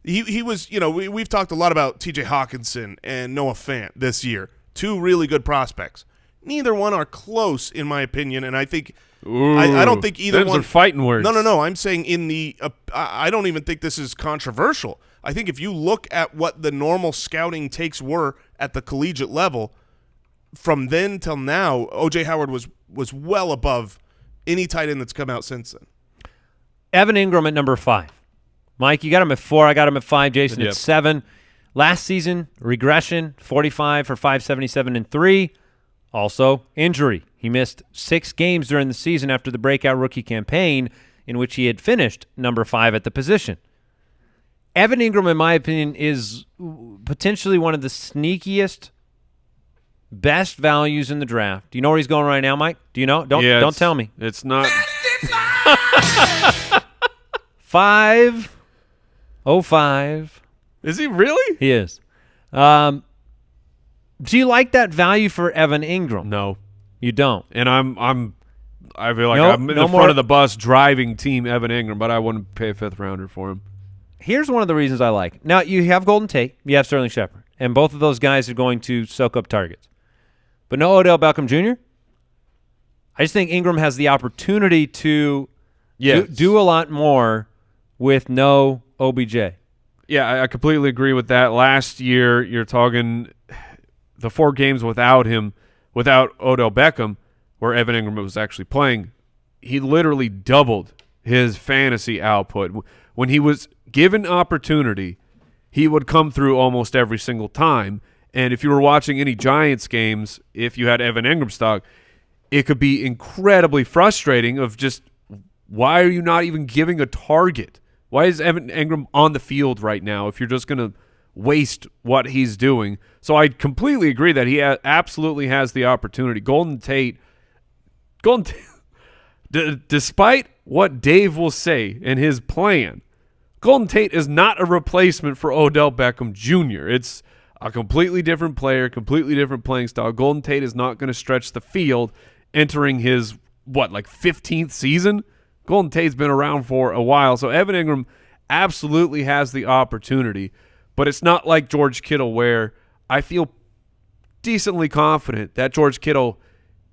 he was, we've talked a lot about T.J. Hawkinson and Noah Fant this year, 2 really good prospects. Neither one are close, in my opinion, and I think I don't think either one are fighting words. No. I'm saying in the I don't even think this is controversial. I think if you look at what the normal scouting takes were at the collegiate level, from then till now, O.J. Howard was well above any tight end that's come out since then. Evan Engram at number 5. Mike, you got him at 4. I got him at 5. Jason at 7. Last season, regression, 45 for 577 and 3. Also, injury. He missed 6 games during the season after the breakout rookie campaign in which he had finished number 5 at the position. Evan Engram, in my opinion, is potentially one of the sneakiest, best values in the draft. Do you know where he's going right now, Mike? Do you know? Don't tell me. It's not. 505. Is he really? He is. Do you like that value for Evan Engram? No, you don't. and I feel like Nope, I'm in no the more. front of the bus driving team Evan Engram, but I wouldn't pay a 5th rounder for him. Here's one of the reasons I like it. Now, you have Golden Tate, you have Sterling Shepard, and both of those guys are going to soak up targets. But no Odell Beckham Jr.? I just think Engram has the opportunity to do a lot more with no OBJ. Yeah, I completely agree with that. Last year, you're talking the 4 games without him, without Odell Beckham, where Evan Engram was actually playing, he literally doubled his fantasy output. When he was given opportunity, he would come through almost every single time. And if you were watching any Giants games, if you had Evan Engram stock, it could be incredibly frustrating of just, why are you not even giving a target? Why is Evan Engram on the field right now if you're just going to waste what he's doing? So I completely agree that he absolutely has the opportunity. Golden Tate, despite what Dave will say in his plan, Golden Tate is not a replacement for Odell Beckham Jr. It's a completely different player, completely different playing style. Golden Tate is not going to stretch the field entering his, 15th season? Golden Tate's been around for a while, so Evan Engram absolutely has the opportunity, but it's not like George Kittle where I feel decently confident that George Kittle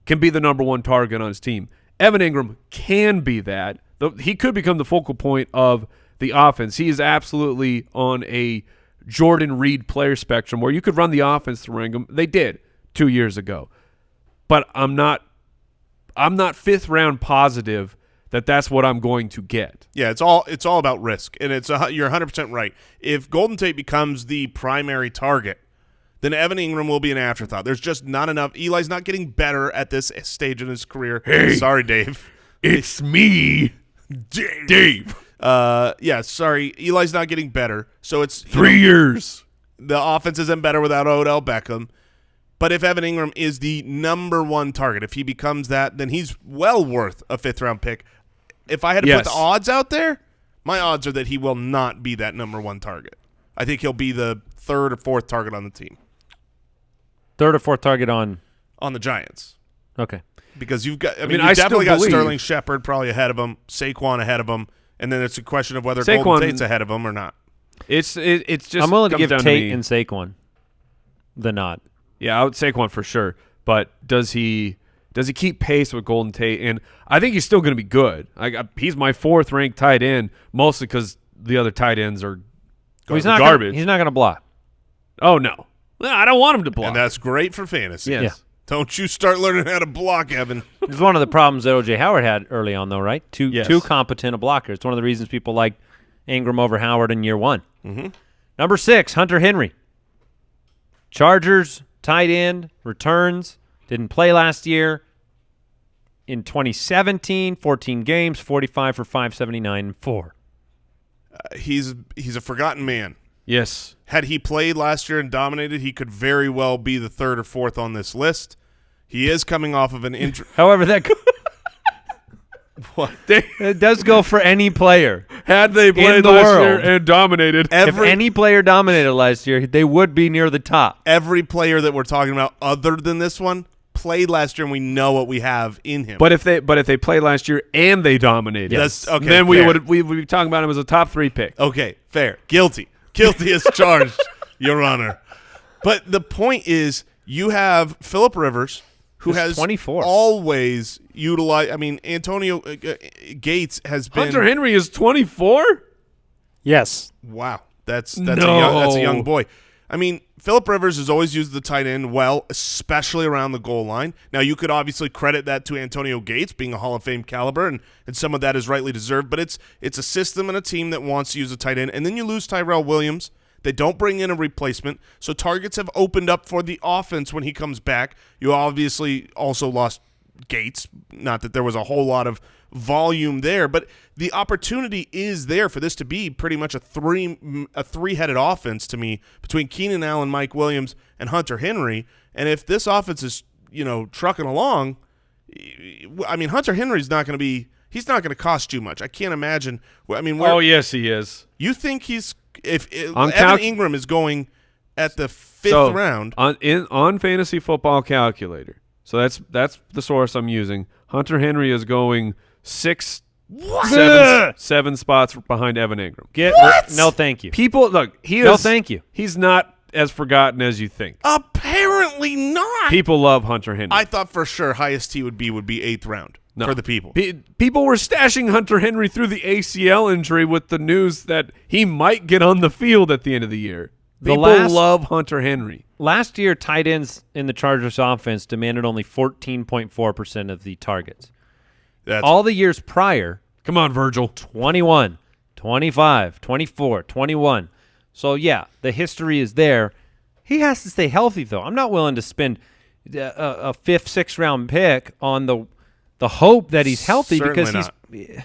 can be the number one target on his team. Evan Engram can be that. He could become the focal point of the offense. He is absolutely on a Jordan Reed player spectrum where you could run the offense through Engram. They did 2 years ago. But I'm not fifth round positive that that's what I'm going to get. Yeah, it's all about risk, and you're 100% right. If Golden Tate becomes the primary target, then Evan Engram will be an afterthought. There's just not enough. Eli's not getting better at this stage in his career. Hey, sorry, Dave. It's me, Dave. Yeah, sorry. Eli's not getting better, so it's 3 years. The offense isn't better without Odell Beckham. But if Evan Engram is the number one target, if he becomes that, then he's well worth a fifth-round pick. If I had to put the odds out there, my odds are that he will not be that number one target. I think he'll be the third or fourth target on the team. Third or fourth target on the Giants. Okay. Because you've got – I mean, you've definitely got believe Sterling Shepard probably ahead of him, Saquon ahead of him, and then it's a question of whether Saquon, Golden Tate's ahead of him or not. It's just I'm willing to give comes down Tate to me. and Saquon the nod. Yeah, I would Saquon for sure. But does he keep pace with Golden Tate? And I think he's still going to be good. He's my fourth ranked tight end, mostly because the other tight ends are garbage. He's not going to block. Oh, no. I don't want him to block. And that's great for fantasy. Yes. Yeah. Don't you start learning how to block, Evan. It's one of the problems that O.J. Howard had early on, though, right? Too competent a blocker. It's one of the reasons people like Engram over Howard in year one. Mm-hmm. Number 6, Hunter Henry. Chargers, tight end, returns. Didn't play last year. In 2017, 14 games, 45 for 579 and 4. He's a forgotten man. Yes. Had he played last year and dominated, he could very well be the third or fourth on this list. He is coming off of an injury. However, that What? it does go for any player. Had they played the last world. year and dominated. If any player dominated last year, they would be near the top. Every player that we're talking about other than this one played last year, and we know what we have in him. But if they played last year and they dominated, That's okay. then fair. we would be talking about him as a top 3 pick. Okay, fair. Guilty as charged, Your Honor. But the point is, you have Phillip Rivers, who has 24. always utilized. I mean, Antonio Gates has been. Hunter Henry is 24? Yes. Wow, that's No. a young boy. I mean, Phillip Rivers has always used the tight end well, especially around the goal line. Now, you could obviously credit that to Antonio Gates being a Hall of Fame caliber, and some of that is rightly deserved. But it's a system and a team that wants to use a tight end, and then you lose Tyrell Williams. They don't bring in a replacement, so targets have opened up for the offense when he comes back. You obviously also lost Gates. Not that there was a whole lot of volume there, but the opportunity is there for this to be pretty much a three-headed offense to me between Keenan Allen, Mike Williams, and Hunter Henry. And if this offense is, trucking along, I mean, Hunter Henry's not going to be – he's not going to cost you much. I can't imagine – I mean, Oh, yes, he is. you think he's – if On Evan Engram is going at the fifth round – on Fantasy Football Calculator, so that's the source I'm using, Hunter Henry is going 7 spots behind Evan Engram. No, thank you. People, look, he is. No, thank you. He's not as forgotten as you think. apparently not. People love Hunter Henry. I thought for sure highest he would be 8th round for the people. People were stashing Hunter Henry through the ACL injury with the news that he might get on the field at the end of the year. People love Hunter Henry. Last year, tight ends in the Chargers offense demanded only 14.4% of the targets. All the years prior, come on, Virgil, 21, 25, 24, 21. So, yeah, the history is there. He has to stay healthy, though. I'm not willing to spend a 5th, 6th round pick on the hope that he's healthy. Certainly because he's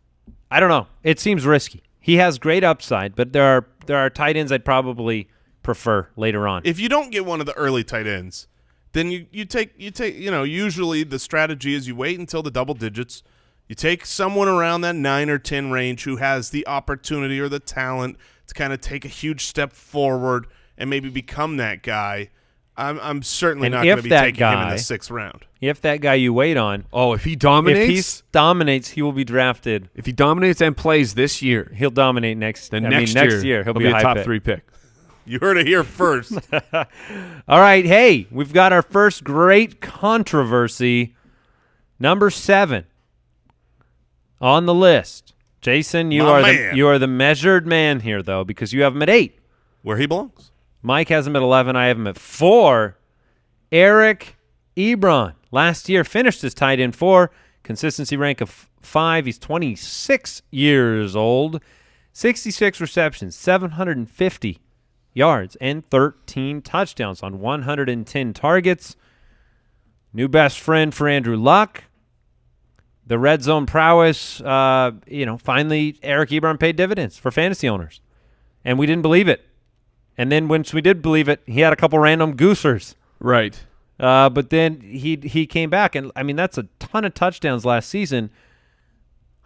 – I don't know. It seems risky. He has great upside, but there are tight ends I'd probably prefer later on. If you don't get one of the early tight ends, then you take usually the strategy is you wait until the double digits. You take someone around that 9 or 10 range who has the opportunity or the talent to kind of take a huge step forward and maybe become that guy. I'm certainly not going to be taking him in the 6th round. If that guy you wait on, if he dominates, he will be drafted. If he dominates and plays this year, he'll dominate next year. He'll be a top pick. 3 pick. You heard it here first. All right, hey, we've got our first great controversy. Number 7 on the list. Jason, you are the measured man here, though, because you have him at 8. Where he belongs. Mike has him at 11. I have him at 4. Eric Ebron. Last year finished as tight end 4. Consistency rank of 5. He's 26 years old. 66 receptions, 750 yards, and 13 touchdowns on 110 targets. New best friend for Andrew Luck. The red zone prowess, finally Eric Ebron paid dividends for fantasy owners. And we didn't believe it. And then once we did believe it, he had a couple random goosers. Right. But then he came back, and, I mean, that's a ton of touchdowns last season,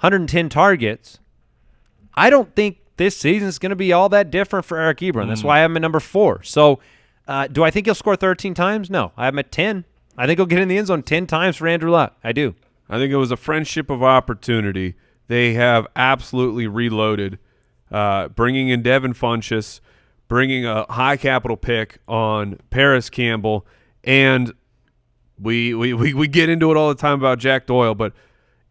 110 targets. I don't think this season is going to be all that different for Eric Ebron. That's why I have him at number 4. So do I think he'll score 13 times? No. I have him at 10. I think he'll get in the end zone 10 times for Andrew Luck. I do. I think it was a friendship of opportunity. They have absolutely reloaded, bringing in Devin Funchess, bringing a high capital pick on Paris Campbell, and we get into it all the time about Jack Doyle, but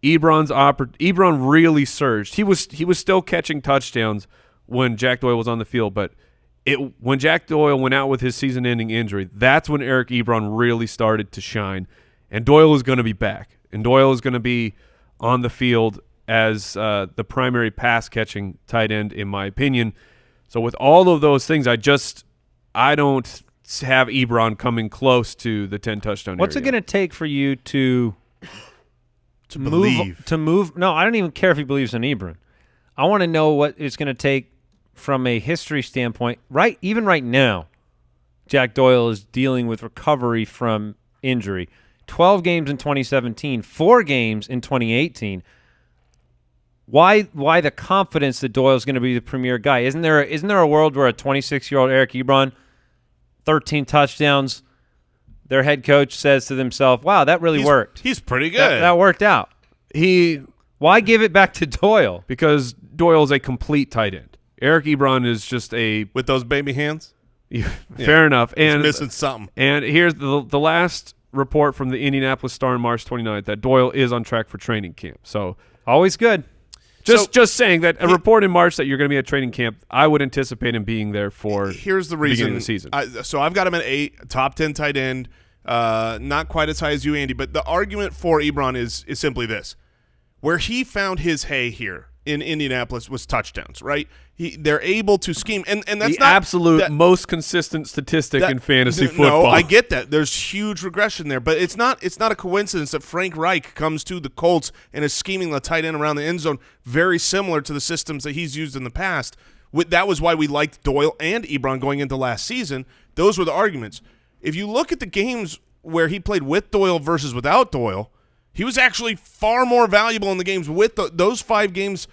Ebron really surged. He was still catching touchdowns when Jack Doyle was on the field, but when Jack Doyle went out with his season-ending injury, that's when Eric Ebron really started to shine, and Doyle is going to be back, and Doyle is going to be on the field as the primary pass-catching tight end, in my opinion. So with all of those things, I don't have Ebron coming close to the 10 touchdown. What's it going to take for you to believe? No, I don't even care if he believes in Ebron. I want to know what it's going to take from a history standpoint. Even right now, Jack Doyle is dealing with recovery from injury. 12 games in 2017, 4 games in 2018. Why the confidence that Doyle's going to be the premier guy? Isn't there a world where a 26-year-old Eric Ebron, 13 touchdowns, their head coach says to themselves, wow, that really worked. He's pretty good. That worked out. Why give it back to Doyle? Because Doyle's a complete tight end. Eric Ebron is just with those baby hands? Fair enough. And he's missing something. And here's the last report from the Indianapolis Star on March 29th that Doyle is on track for training camp. So always good. Just saying that a report in March that you're going to be at training camp, I would anticipate him being there for here's the reason, beginning of the season. So I've got him at 8, top 10 tight end, not quite as high as you, Andy, but the argument for Ebron is simply this. Where he found his hay here in Indianapolis was touchdowns, right? They're able to scheme, and that's the absolute most consistent statistic in fantasy football. No, I get that. There's huge regression there, but it's not a coincidence that Frank Reich comes to the Colts and is scheming the tight end around the end zone, very similar to the systems that he's used in the past. That was why we liked Doyle and Ebron going into last season. Those were the arguments. If you look at the games where he played with Doyle versus without Doyle, he was actually far more valuable in the games with those 5 games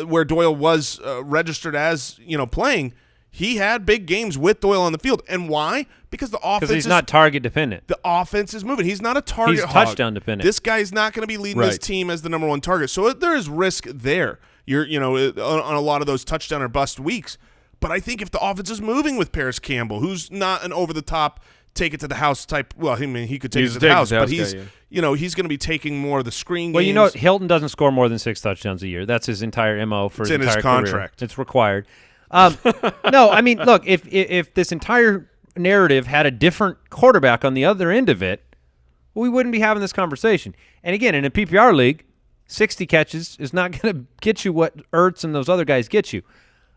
where Doyle was registered as playing. He had big games with Doyle on the field. And why? Because the offense he's not target dependent. The offense is moving. He's not a target hog. He's touchdown dependent. This guy's not going to be leading his team as the number 1 target. So there is risk there. You're on a lot of those touchdown or bust weeks. But I think if the offense is moving with Paris Campbell, who's not an over the top take it to the house type. Well, he could take it to the house, but he's he's going to be taking more of the screen games. Well, Hilton doesn't score more than 6 touchdowns a year. That's his entire MO for his entire his contract. Career. It's required. No, I mean, look, if this entire narrative had a different quarterback on the other end of it, we wouldn't be having this conversation. And again, in a PPR league, 60 catches is not going to get you what Ertz and those other guys get you.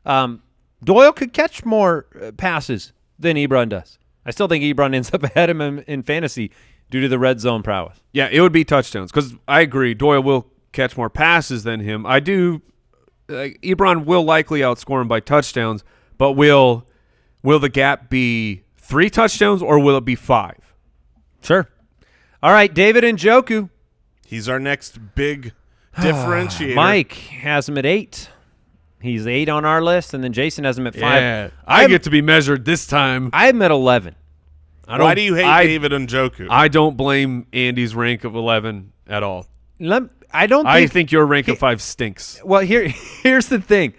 Doyle could catch more passes than Ebron does. I still think Ebron ends up ahead of him in fantasy due to the red zone prowess. Yeah, it would be touchdowns because I agree. Doyle will catch more passes than him. I do. Ebron will likely outscore him by touchdowns, but will the gap be 3 touchdowns or will it be 5? Sure. All right, David Njoku. He's our next big differentiator. Mike has him at 8. He's 8 on our list, and then Jason has him at 5. Yeah, I get to be measured this time. I have him at 11. Why do you hate David Njoku? I don't blame Andy's rank of 11 at all. I think your rank of 5 stinks. Well, here's the thing.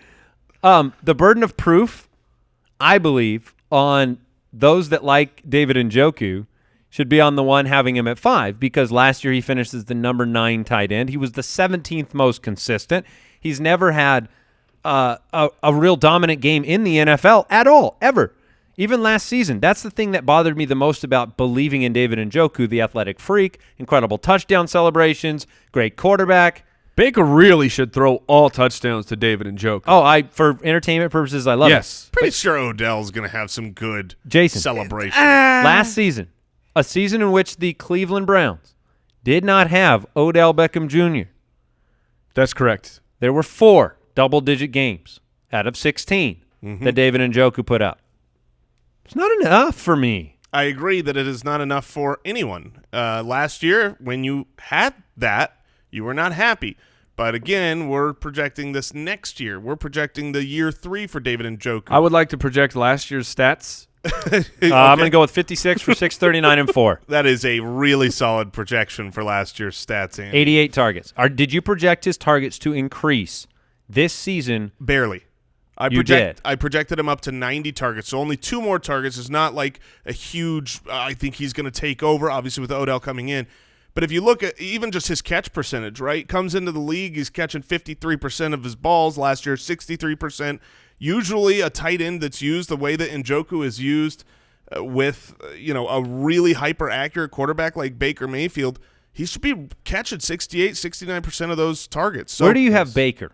The burden of proof, I believe, on those that like David Njoku should be on the one having him at 5 because last year he finished as the number 9 tight end. He was the 17th most consistent. He's never had a real dominant game in the NFL at all, ever. Even last season. That's the thing that bothered me the most about believing in David Njoku, the athletic freak, incredible touchdown celebrations, great quarterback. Baker really should throw all touchdowns to David Njoku. Oh, for entertainment purposes, I love it. Pretty sure Odell's going to have some good celebration. Last season, a season in which the Cleveland Browns did not have Odell Beckham Jr. That's correct. There were 4 double-digit games out of 16 that David Njoku put up. It's not enough for me. I agree that it is not enough for anyone. Last year, when you had that, you were not happy. But again, we're projecting this next year. We're projecting the year 3 for David Njoku. I would like to project last year's stats. Okay. I'm going to go with 56 for 639 and 4. That is a really solid projection for last year's stats, Andy. 88 targets. Did you project his targets to increase this season? Barely. I projected him up to 90 targets, so only 2 more targets. It's not like a huge I think he's going to take over, obviously, with Odell coming in. But if you look at even just his catch percentage, right, comes into the league, he's catching 53% of his balls. Last year, 63%. Usually a tight end that's used the way that Njoku is used with a really hyper-accurate quarterback like Baker Mayfield, he should be catching 68, 69% of those targets. So where do you have Baker?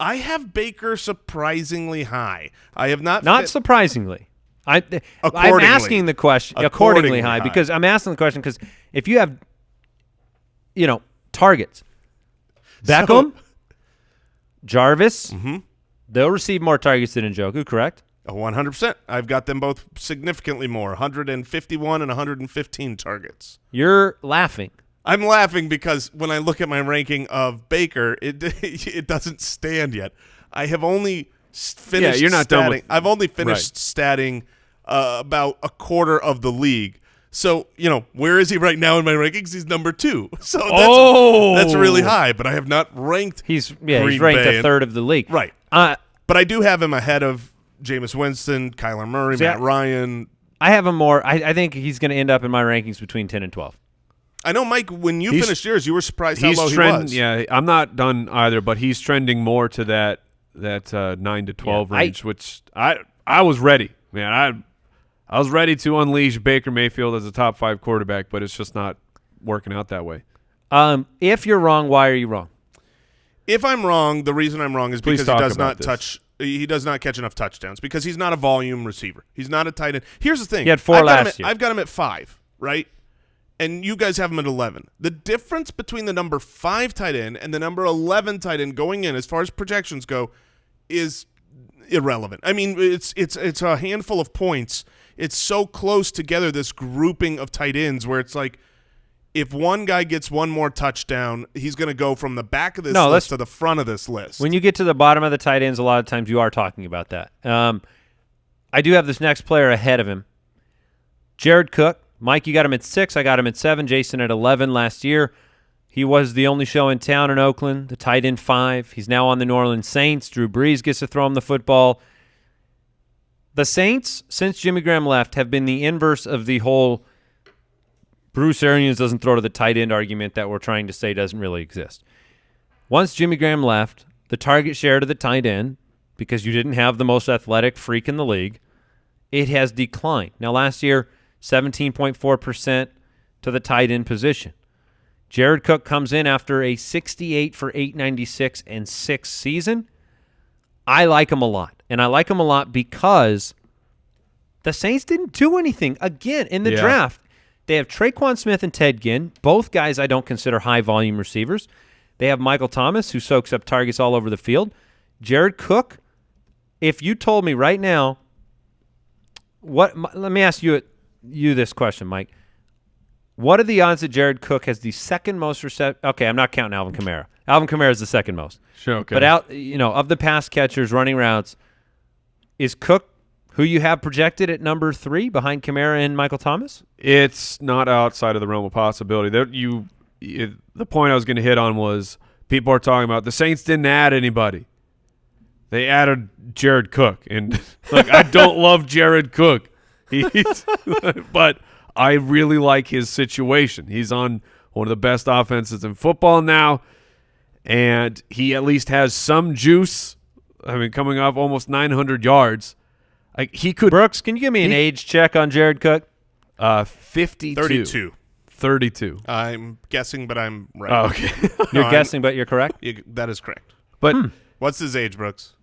I have Baker surprisingly high. I have not surprisingly. I'm asking the question accordingly high because I'm asking the question because if you have targets, Beckham, Jarvis, they'll receive more targets than Njoku, correct? 100%. I've got them both significantly more, 151 and 115 targets. You're laughing. I'm laughing because when I look at my ranking of Baker, it doesn't stand yet. I have only finished. Yeah, you're not done with. I've only finished statting about a quarter of the league. So where is he right now in my rankings? He's number 2. So that's really high. But I have not ranked. He's ranked a third of the league. Right. But I do have him ahead of Jameis Winston, Kyler Murray, Matt Ryan. I have him more. I think he's going to end up in my rankings between 10 and 12. I know, Mike, when you finished yours, you were surprised how low he was. Yeah, I'm not done either, but he's trending more to that 9 to 12 range, which I was ready. Man, I was ready to unleash Baker Mayfield as a top 5 quarterback, but it's just not working out that way. If you're wrong, why are you wrong? If I'm wrong, the reason I'm wrong is because he does not catch enough touchdowns because he's not a volume receiver. He's not a tight end. Here's the thing. He had 4 last year. I've got him at 5, right? And you guys have him at 11. The difference between the number 5 tight end and the number 11 tight end going in, as far as projections go, is irrelevant. I mean, it's a handful of points. It's so close together, this grouping of tight ends, where it's like if one guy gets one more touchdown, he's going to go from the back of this list to the front of this list. When you get to the bottom of the tight ends, a lot of times you are talking about that. I do have this next player ahead of him, Jared Cook. Mike, you got him at 6. I got him at 7. Jason at 11 last year. He was the only show in town in Oakland, the tight end 5. He's now on the New Orleans Saints. Drew Brees gets to throw him the football. The Saints, since Jimmy Graham left, have been the inverse of the whole Bruce Arians doesn't throw to the tight end argument that we're trying to say doesn't really exist. Once Jimmy Graham left, the target share to the tight end because you didn't have the most athletic freak in the league, it has declined. Now, last year, 17.4% to the tight end position. Jared Cook comes in after a 68 for 896 and 6 season. I like him a lot, and I like him a lot because the Saints didn't do anything. Again, in the draft, they have Traquan Smith and Ted Ginn, both guys I don't consider high-volume receivers. They have Michael Thomas, who soaks up targets all over the field. Jared Cook, if you told me right now, let me ask you this question, Mike. What are the odds that Jared Cook has the second most Okay, I'm not counting Alvin Kamara. Alvin Kamara is the second most. Sure, okay. But of the pass catchers running routes, is Cook who you have projected at number 3 behind Kamara and Michael Thomas? It's not outside of the realm of possibility. The point I was going to hit on was people are talking about the Saints didn't add anybody. They added Jared Cook, and I don't love Jared Cook, but I really like his situation. He's on one of the best offenses in football now, and he at least has some juice. I mean, coming off almost 900 yards. He could. Brooks, can you give me an age check on Jared Cook? 52. 32. I'm guessing, but I'm right. Oh, okay. You're guessing, but you're correct? That is correct. But What's his age, Brooks?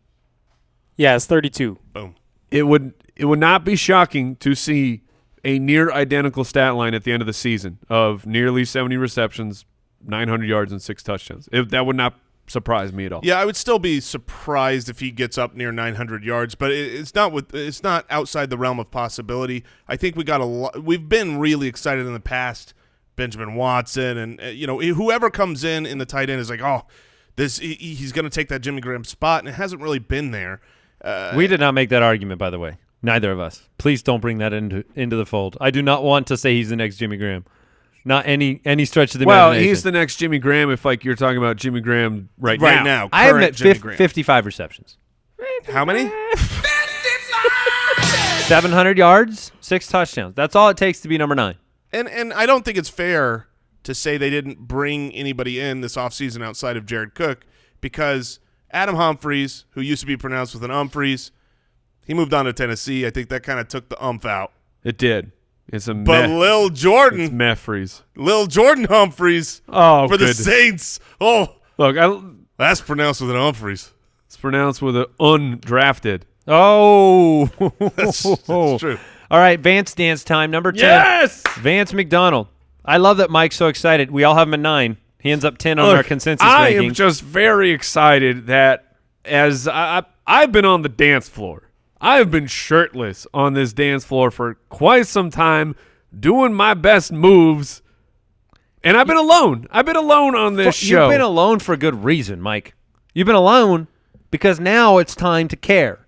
Yeah, it's 32. Boom. it would not be shocking to see a near identical stat line at the end of the season of nearly 70 receptions, 900 yards, and 6 touchdowns. That would not surprise me at all. Yeah, I would still be surprised if he gets up near 900 yards, but it's not outside the realm of possibility. I think we've been really excited in the past. Benjamin Watson and whoever comes in the tight end is like, oh, he's going to take that Jimmy Graham spot, and it hasn't really been there. We did not make that argument, by the way. Neither of us. Please don't bring that into the fold. I do not want to say he's the next Jimmy Graham. Not any stretch of the imagination. Well, he's the next Jimmy Graham if you're talking about Jimmy Graham right now. I have him at 55 receptions. How many? 700 yards, 6 touchdowns. That's all it takes to be number 9. And I don't think it's fair to say they didn't bring anybody in this offseason outside of Jared Cook, because Adam Humphries, who used to be pronounced with an Humphries, he moved on to Tennessee. I think that kind of took the out. It did. It's a But Lil Jordan. It's Meffries. Lil Jordan Humphries for the Saints. Oh, look, that's pronounced with an Humphries. It's pronounced with an undrafted. Oh. That's true. All right, Vance dance time. Number 10. Yes! Vance McDonald. I love that Mike's so excited. We all have him at 9. He ends up 10 on our consensus I ranking. am just very excited that as I've been on the dance floor. I have been shirtless on this dance floor for quite some time, doing my best moves, and I've been alone. I've been alone on this show. You've been alone for a good reason, Mike. You've been alone because now it's time to care.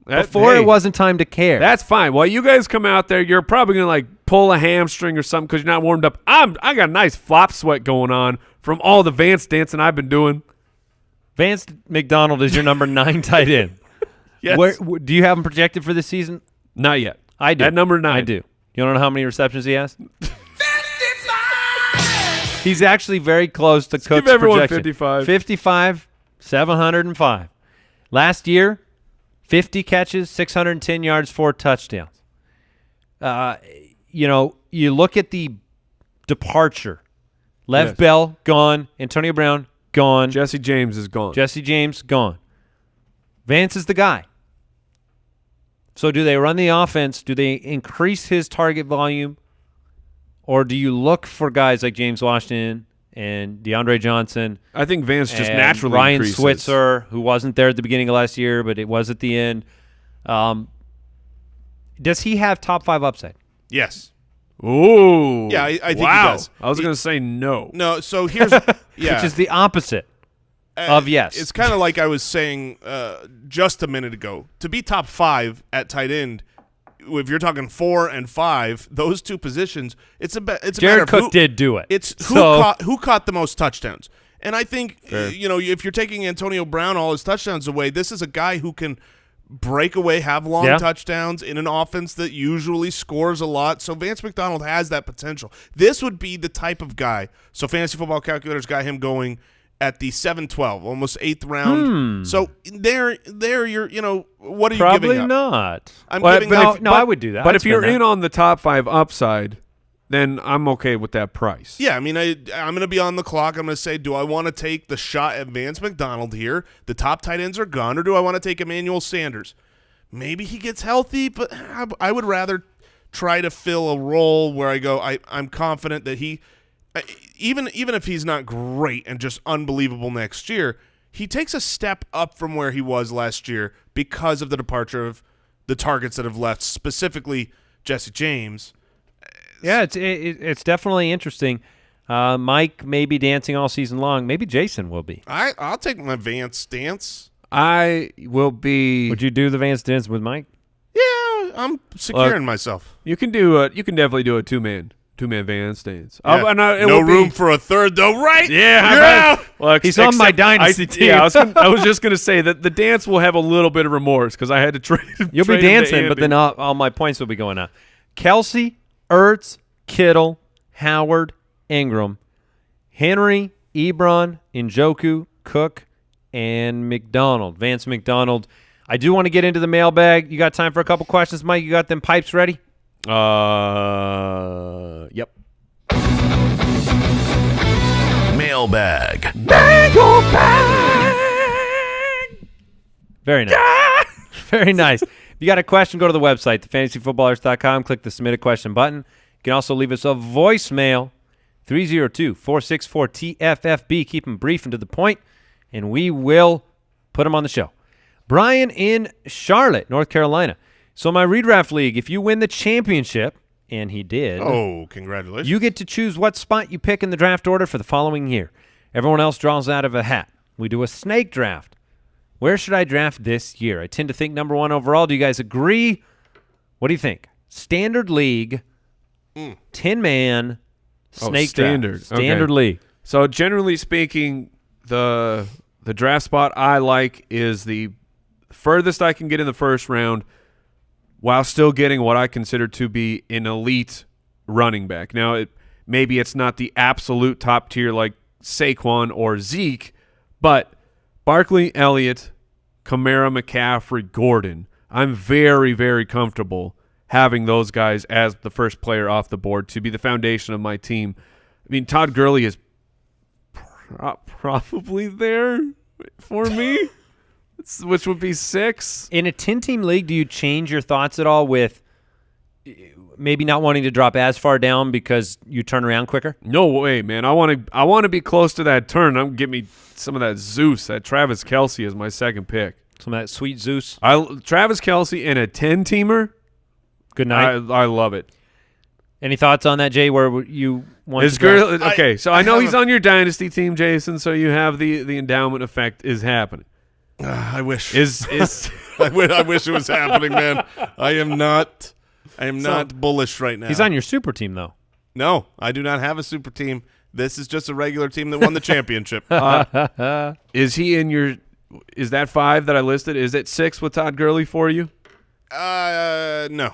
Before it wasn't time to care. That's fine. While you guys come out there, you're probably going to pull a hamstring or something because you're not warmed up. I got a nice flop sweat going on from all the Vance dancing I've been doing. Vance McDonald is your number 9 tight end. Yes. Do you have him projected for this season? Not yet. I do. At number 9. I do. You don't know how many receptions he has? He's actually very close to Cook's give everyone projection. 55. 55, 705. Last year, 50 catches, 610 yards, 4 touchdowns. You look at the departure. Lev Bell, gone. Antonio Brown, gone. Jesse James is gone. Jesse James, gone. Vance is the guy. So do they run the offense? Do they increase his target volume? Or do you look for guys like James Washington and DeAndre Johnson? I think Vance just naturally Ryan increases. Switzer, who wasn't there at the beginning of last year, but it was at the end. Does he have top 5 upside? Yes. Ooh. Yeah, I think he wow. does. I was going to say no. No, so here's yeah. Which is the opposite of yes. It's kind of like I was saying just a minute ago. To be top 5 at tight end, if you're talking 4 and 5, those two positions, it's a matter Jared of Cook did do it. It's who caught the most touchdowns. And I think if you're taking Antonio Brown all his touchdowns away, this is a guy who can break away, have long touchdowns in an offense that usually scores a lot. So Vance McDonald has that potential. This would be the type of guy. So Fantasy Football Calculator's got him going at the 7-12, almost 8th round. So there, you're, what are you Probably giving up? not. I'm But giving up. I would do that. But I'd if you're spend in that. on the top 5 upside, then I'm okay with that price. Yeah, I mean, I'm going to be on the clock. I'm going to say, do I want to take the shot at Vance McDonald here? The top tight ends are gone. Or do I want to take Emmanuel Sanders? Maybe he gets healthy, but I would rather try to fill a role where I go, I'm confident that he, even if he's not great and just unbelievable next year, he takes a step up from where he was last year because of the departure of the targets that have left, specifically Jesse James. Yeah, it's definitely interesting. Mike may be dancing all season long. Maybe Jason will be. I'll take my Vance dance. I will be. Would you do the Vance dance with Mike? Yeah, I'm securing myself. You can definitely do a two-man Van stance. Yeah. No room for a third, though, right? Yeah. Well, He's on my dynasty team. Yeah, I was just going to say that the dance will have a little bit of remorse because I had to trade. You'll be trade him to dancing, but Andy. then all my points will be going up. Kelce, Ertz, Kittle, Howard, Engram, Henry, Ebron, Njoku, Cook, and McDonald. Vance McDonald. I do want to get into the mailbag. You got time for a couple questions, Mike? You got them pipes ready? Yep. Mailbag. Very nice. Very nice. If you got a question, go to the website, thefantasyfootballers.com. Click the Submit a Question button. You can also leave us a voicemail, 302-464-TFFB. Keep them brief and to the point, and we will put them on the show. Brian in Charlotte, North Carolina. So my redraft league, if you win the championship, and he did. Oh, congratulations. You get to choose what spot you pick in the draft order for the following year. Everyone else draws out of a hat. We do a snake draft. Where should I draft this year? I tend to think number 1 overall. Do you guys agree? What do you think? Standard league, 10-man, snake standard. draft. Standard Okay. league. So generally speaking, the draft spot I like is the furthest I can get in the first round while still getting what I consider to be an elite running back. Now, maybe it's not the absolute top tier like Saquon or Zeke, but Barkley, Elliott, Kamara, McCaffrey, Gordon, I'm very, very comfortable having those guys as the first player off the board to be the foundation of my team. I mean, Todd Gurley is probably there for me, which would be 6. In a 10-team league, do you change your thoughts at all with maybe not wanting to drop as far down because you turn around quicker? No way, man. I want to be close to that turn. Give me some of that Zeus, that Travis Kelce as my second pick. Some of that sweet Zeus. Travis Kelce in a 10-teamer. Good night. I love it. Any thoughts on that, Jay, where you want His to draft? girl, okay, so I know he's on your dynasty team, Jason, so you have the endowment effect is happening. I wish. Is I wish it was happening, man. I am not bullish right now. He's on your super team, though. No, I do not have a super team. This is just a regular team that won the championship. is he in your – is that 5 that I listed? Is it 6 with Todd Gurley for you? No.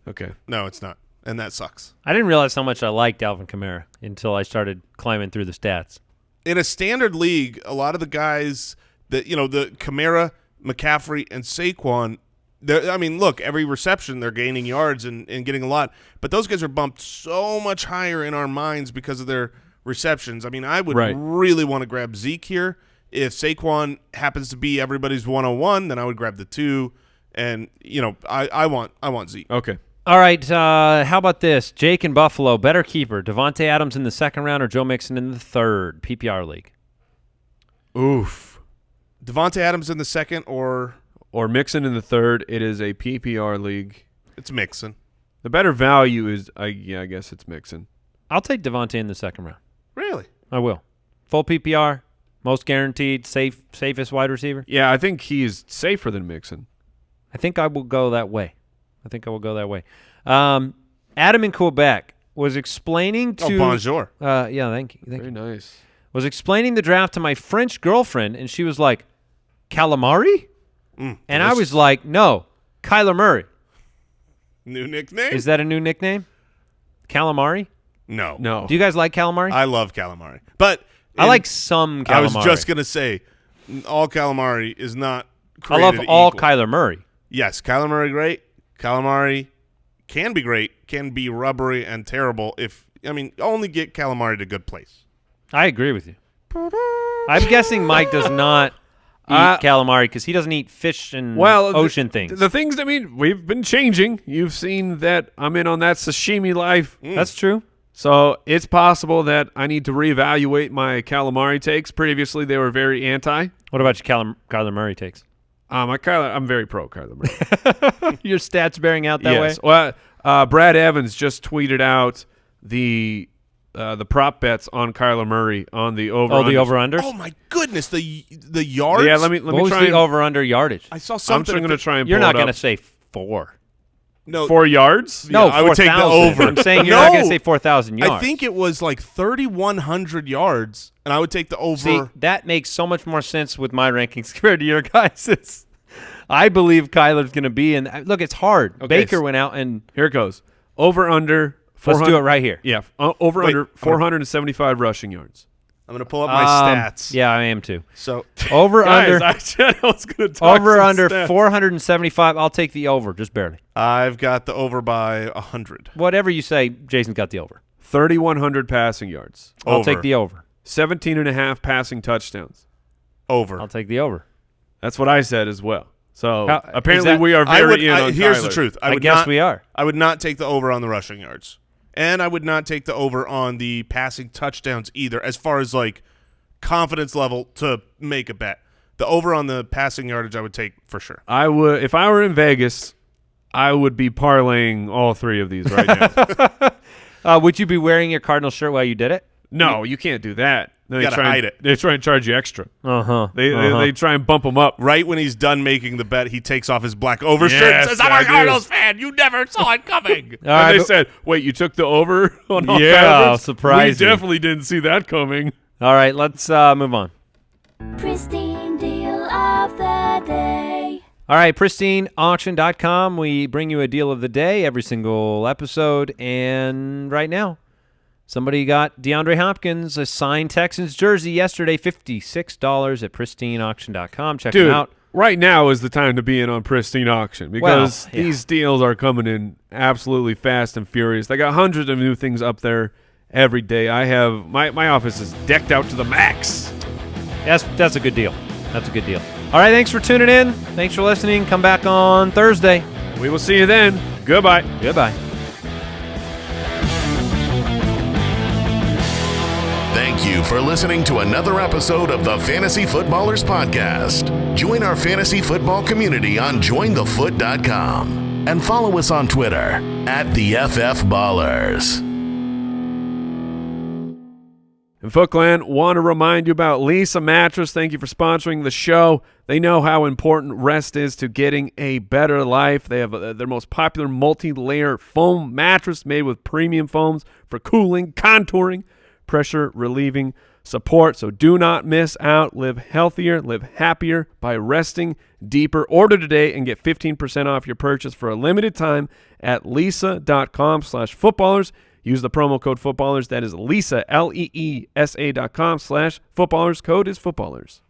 Okay. No, it's not. And that sucks. I didn't realize how much I liked Alvin Kamara until I started climbing through the stats. In a standard league, a lot of the guys that, the Kamara, McCaffrey, and Saquon, look, every reception they're gaining yards and getting a lot, but those guys are bumped so much higher in our minds because of their receptions. I mean, I would really want to grab Zeke here. If Saquon happens to be everybody's 101, then I would grab the 2. And, I want Zeke. Okay. All right, how about this? Jake in Buffalo, better keeper, Devontae Adams in the 2nd round or Joe Mixon in the 3rd, PPR league? Oof. Devontae Adams in the 2nd or Mixon in the 3rd. It is a PPR league. It's Mixon. The better value is, I guess it's Mixon. I'll take Devontae in the 2nd round. Really? I will. Full PPR, most guaranteed, safest wide receiver. Yeah, I think he's safer than Mixon. I think I will go that way. Adam in Quebec was explaining to... Oh, bonjour. Yeah, thank you. Very nice. Was explaining the draft to my French girlfriend, and she was like, calamari? And I was like, no, Kyler Murray. New nickname? Is that a new nickname? Calamari? No. No. Do you guys like calamari? I love calamari. But I like some calamari. I was just going to say, all calamari is not I created love all equal. Kyler Murray. Yes, calamari great. Calamari can be great, can be rubbery and terrible only get calamari to a good place. I agree with you. I'm guessing Mike does not eat calamari because he doesn't eat fish and ocean things. The things, we've been changing. You've seen that I'm in on that sashimi life. That's true. So it's possible that I need to reevaluate my calamari takes. Previously, they were very anti. What about your Kyler Murray takes? I'm very pro Kyler Murray. Your stats bearing out that way? Yes. Well, Brad Evans just tweeted out the prop bets on Kyler Murray on the over. Oh, the over-under? Oh, my goodness. The yards? Yeah, let me What was try the over-under yardage? I saw I'm something. going to try and You're pull not it going to up. say 4. No, 4 yards? No, I would take the 4,000. over. I'm saying you're not going to say 4,000 yards. I think it was like 3,100 yards, and I would take the over. See, that makes so much more sense with my rankings compared to your guys'. I believe Kyler's going to be in. Look, it's hard. Okay, Baker went out and Here it goes. Over under. let's do it right here. Yeah, over Wait, under 475 rushing yards. I'm going to pull up my stats. Yeah, I am too. So Over under. I said I was going to talk Over some under stats. 475. I'll take the over, just barely. I've got the over by 100. Whatever you say, Jason's got the over. 3,100 passing yards. I'll Over. take the over. 17.5 passing touchdowns. Over. I'll take the over. That's what I said as well. So How- apparently is that- we are very in on Here's Kyler. the truth. I would guess not, we are. I would not take the over on the rushing yards. And I would not take the over on the passing touchdowns either, as far as like confidence level to make a bet. The over on the passing yardage I would take for sure. I would, if I were in Vegas, I would be parlaying all 3 of these right now. Would you be wearing your Cardinal shirt while you did it? No, you can't do that. Then You gotta hide it. They try and charge you extra. Uh-huh. They try and bump them up. Right when he's done making the bet, he takes off his black overshirt Yes, and says, I'm I a do. Cardinals fan. You never saw it coming. All right, And they but- said, wait, you took the over on all Yeah, Kyler's? surprise We you. definitely didn't see that coming. All right, let's move on. Pristine deal of the day. All right, pristineauction.com. We bring you a deal of the day every single episode. And right now, somebody got DeAndre Hopkins, a signed Texans jersey yesterday, $56 at pristineauction.com. Check them out. Right now is the time to be in on Pristine Auction because Well, yeah. these deals are coming in absolutely fast and furious. They got hundreds of new things up there every day. I have my office is decked out to the max. That's a good deal. That's a good deal. All right, thanks for tuning in. Thanks for listening. Come back on Thursday. We will see you then. Goodbye. Goodbye. Thank you for listening to another episode of the Fantasy Footballers Podcast. Join our fantasy football community on jointhefoot.com and follow us on Twitter @TheFFBallers. And Foot Clan, want to remind you about Lisa Mattress. Thank you for sponsoring the show. They know how important rest is to getting a better life. They have their most popular multi-layer foam mattress made with premium foams for cooling, contouring, pressure relieving support. So do not miss out. Live healthier, live happier by resting deeper. Order today and get 15% off your purchase for a limited time at lisa.com/footballers. Use the promo code footballers. That is Lisa, LEESA.com/footballers. Code is footballers.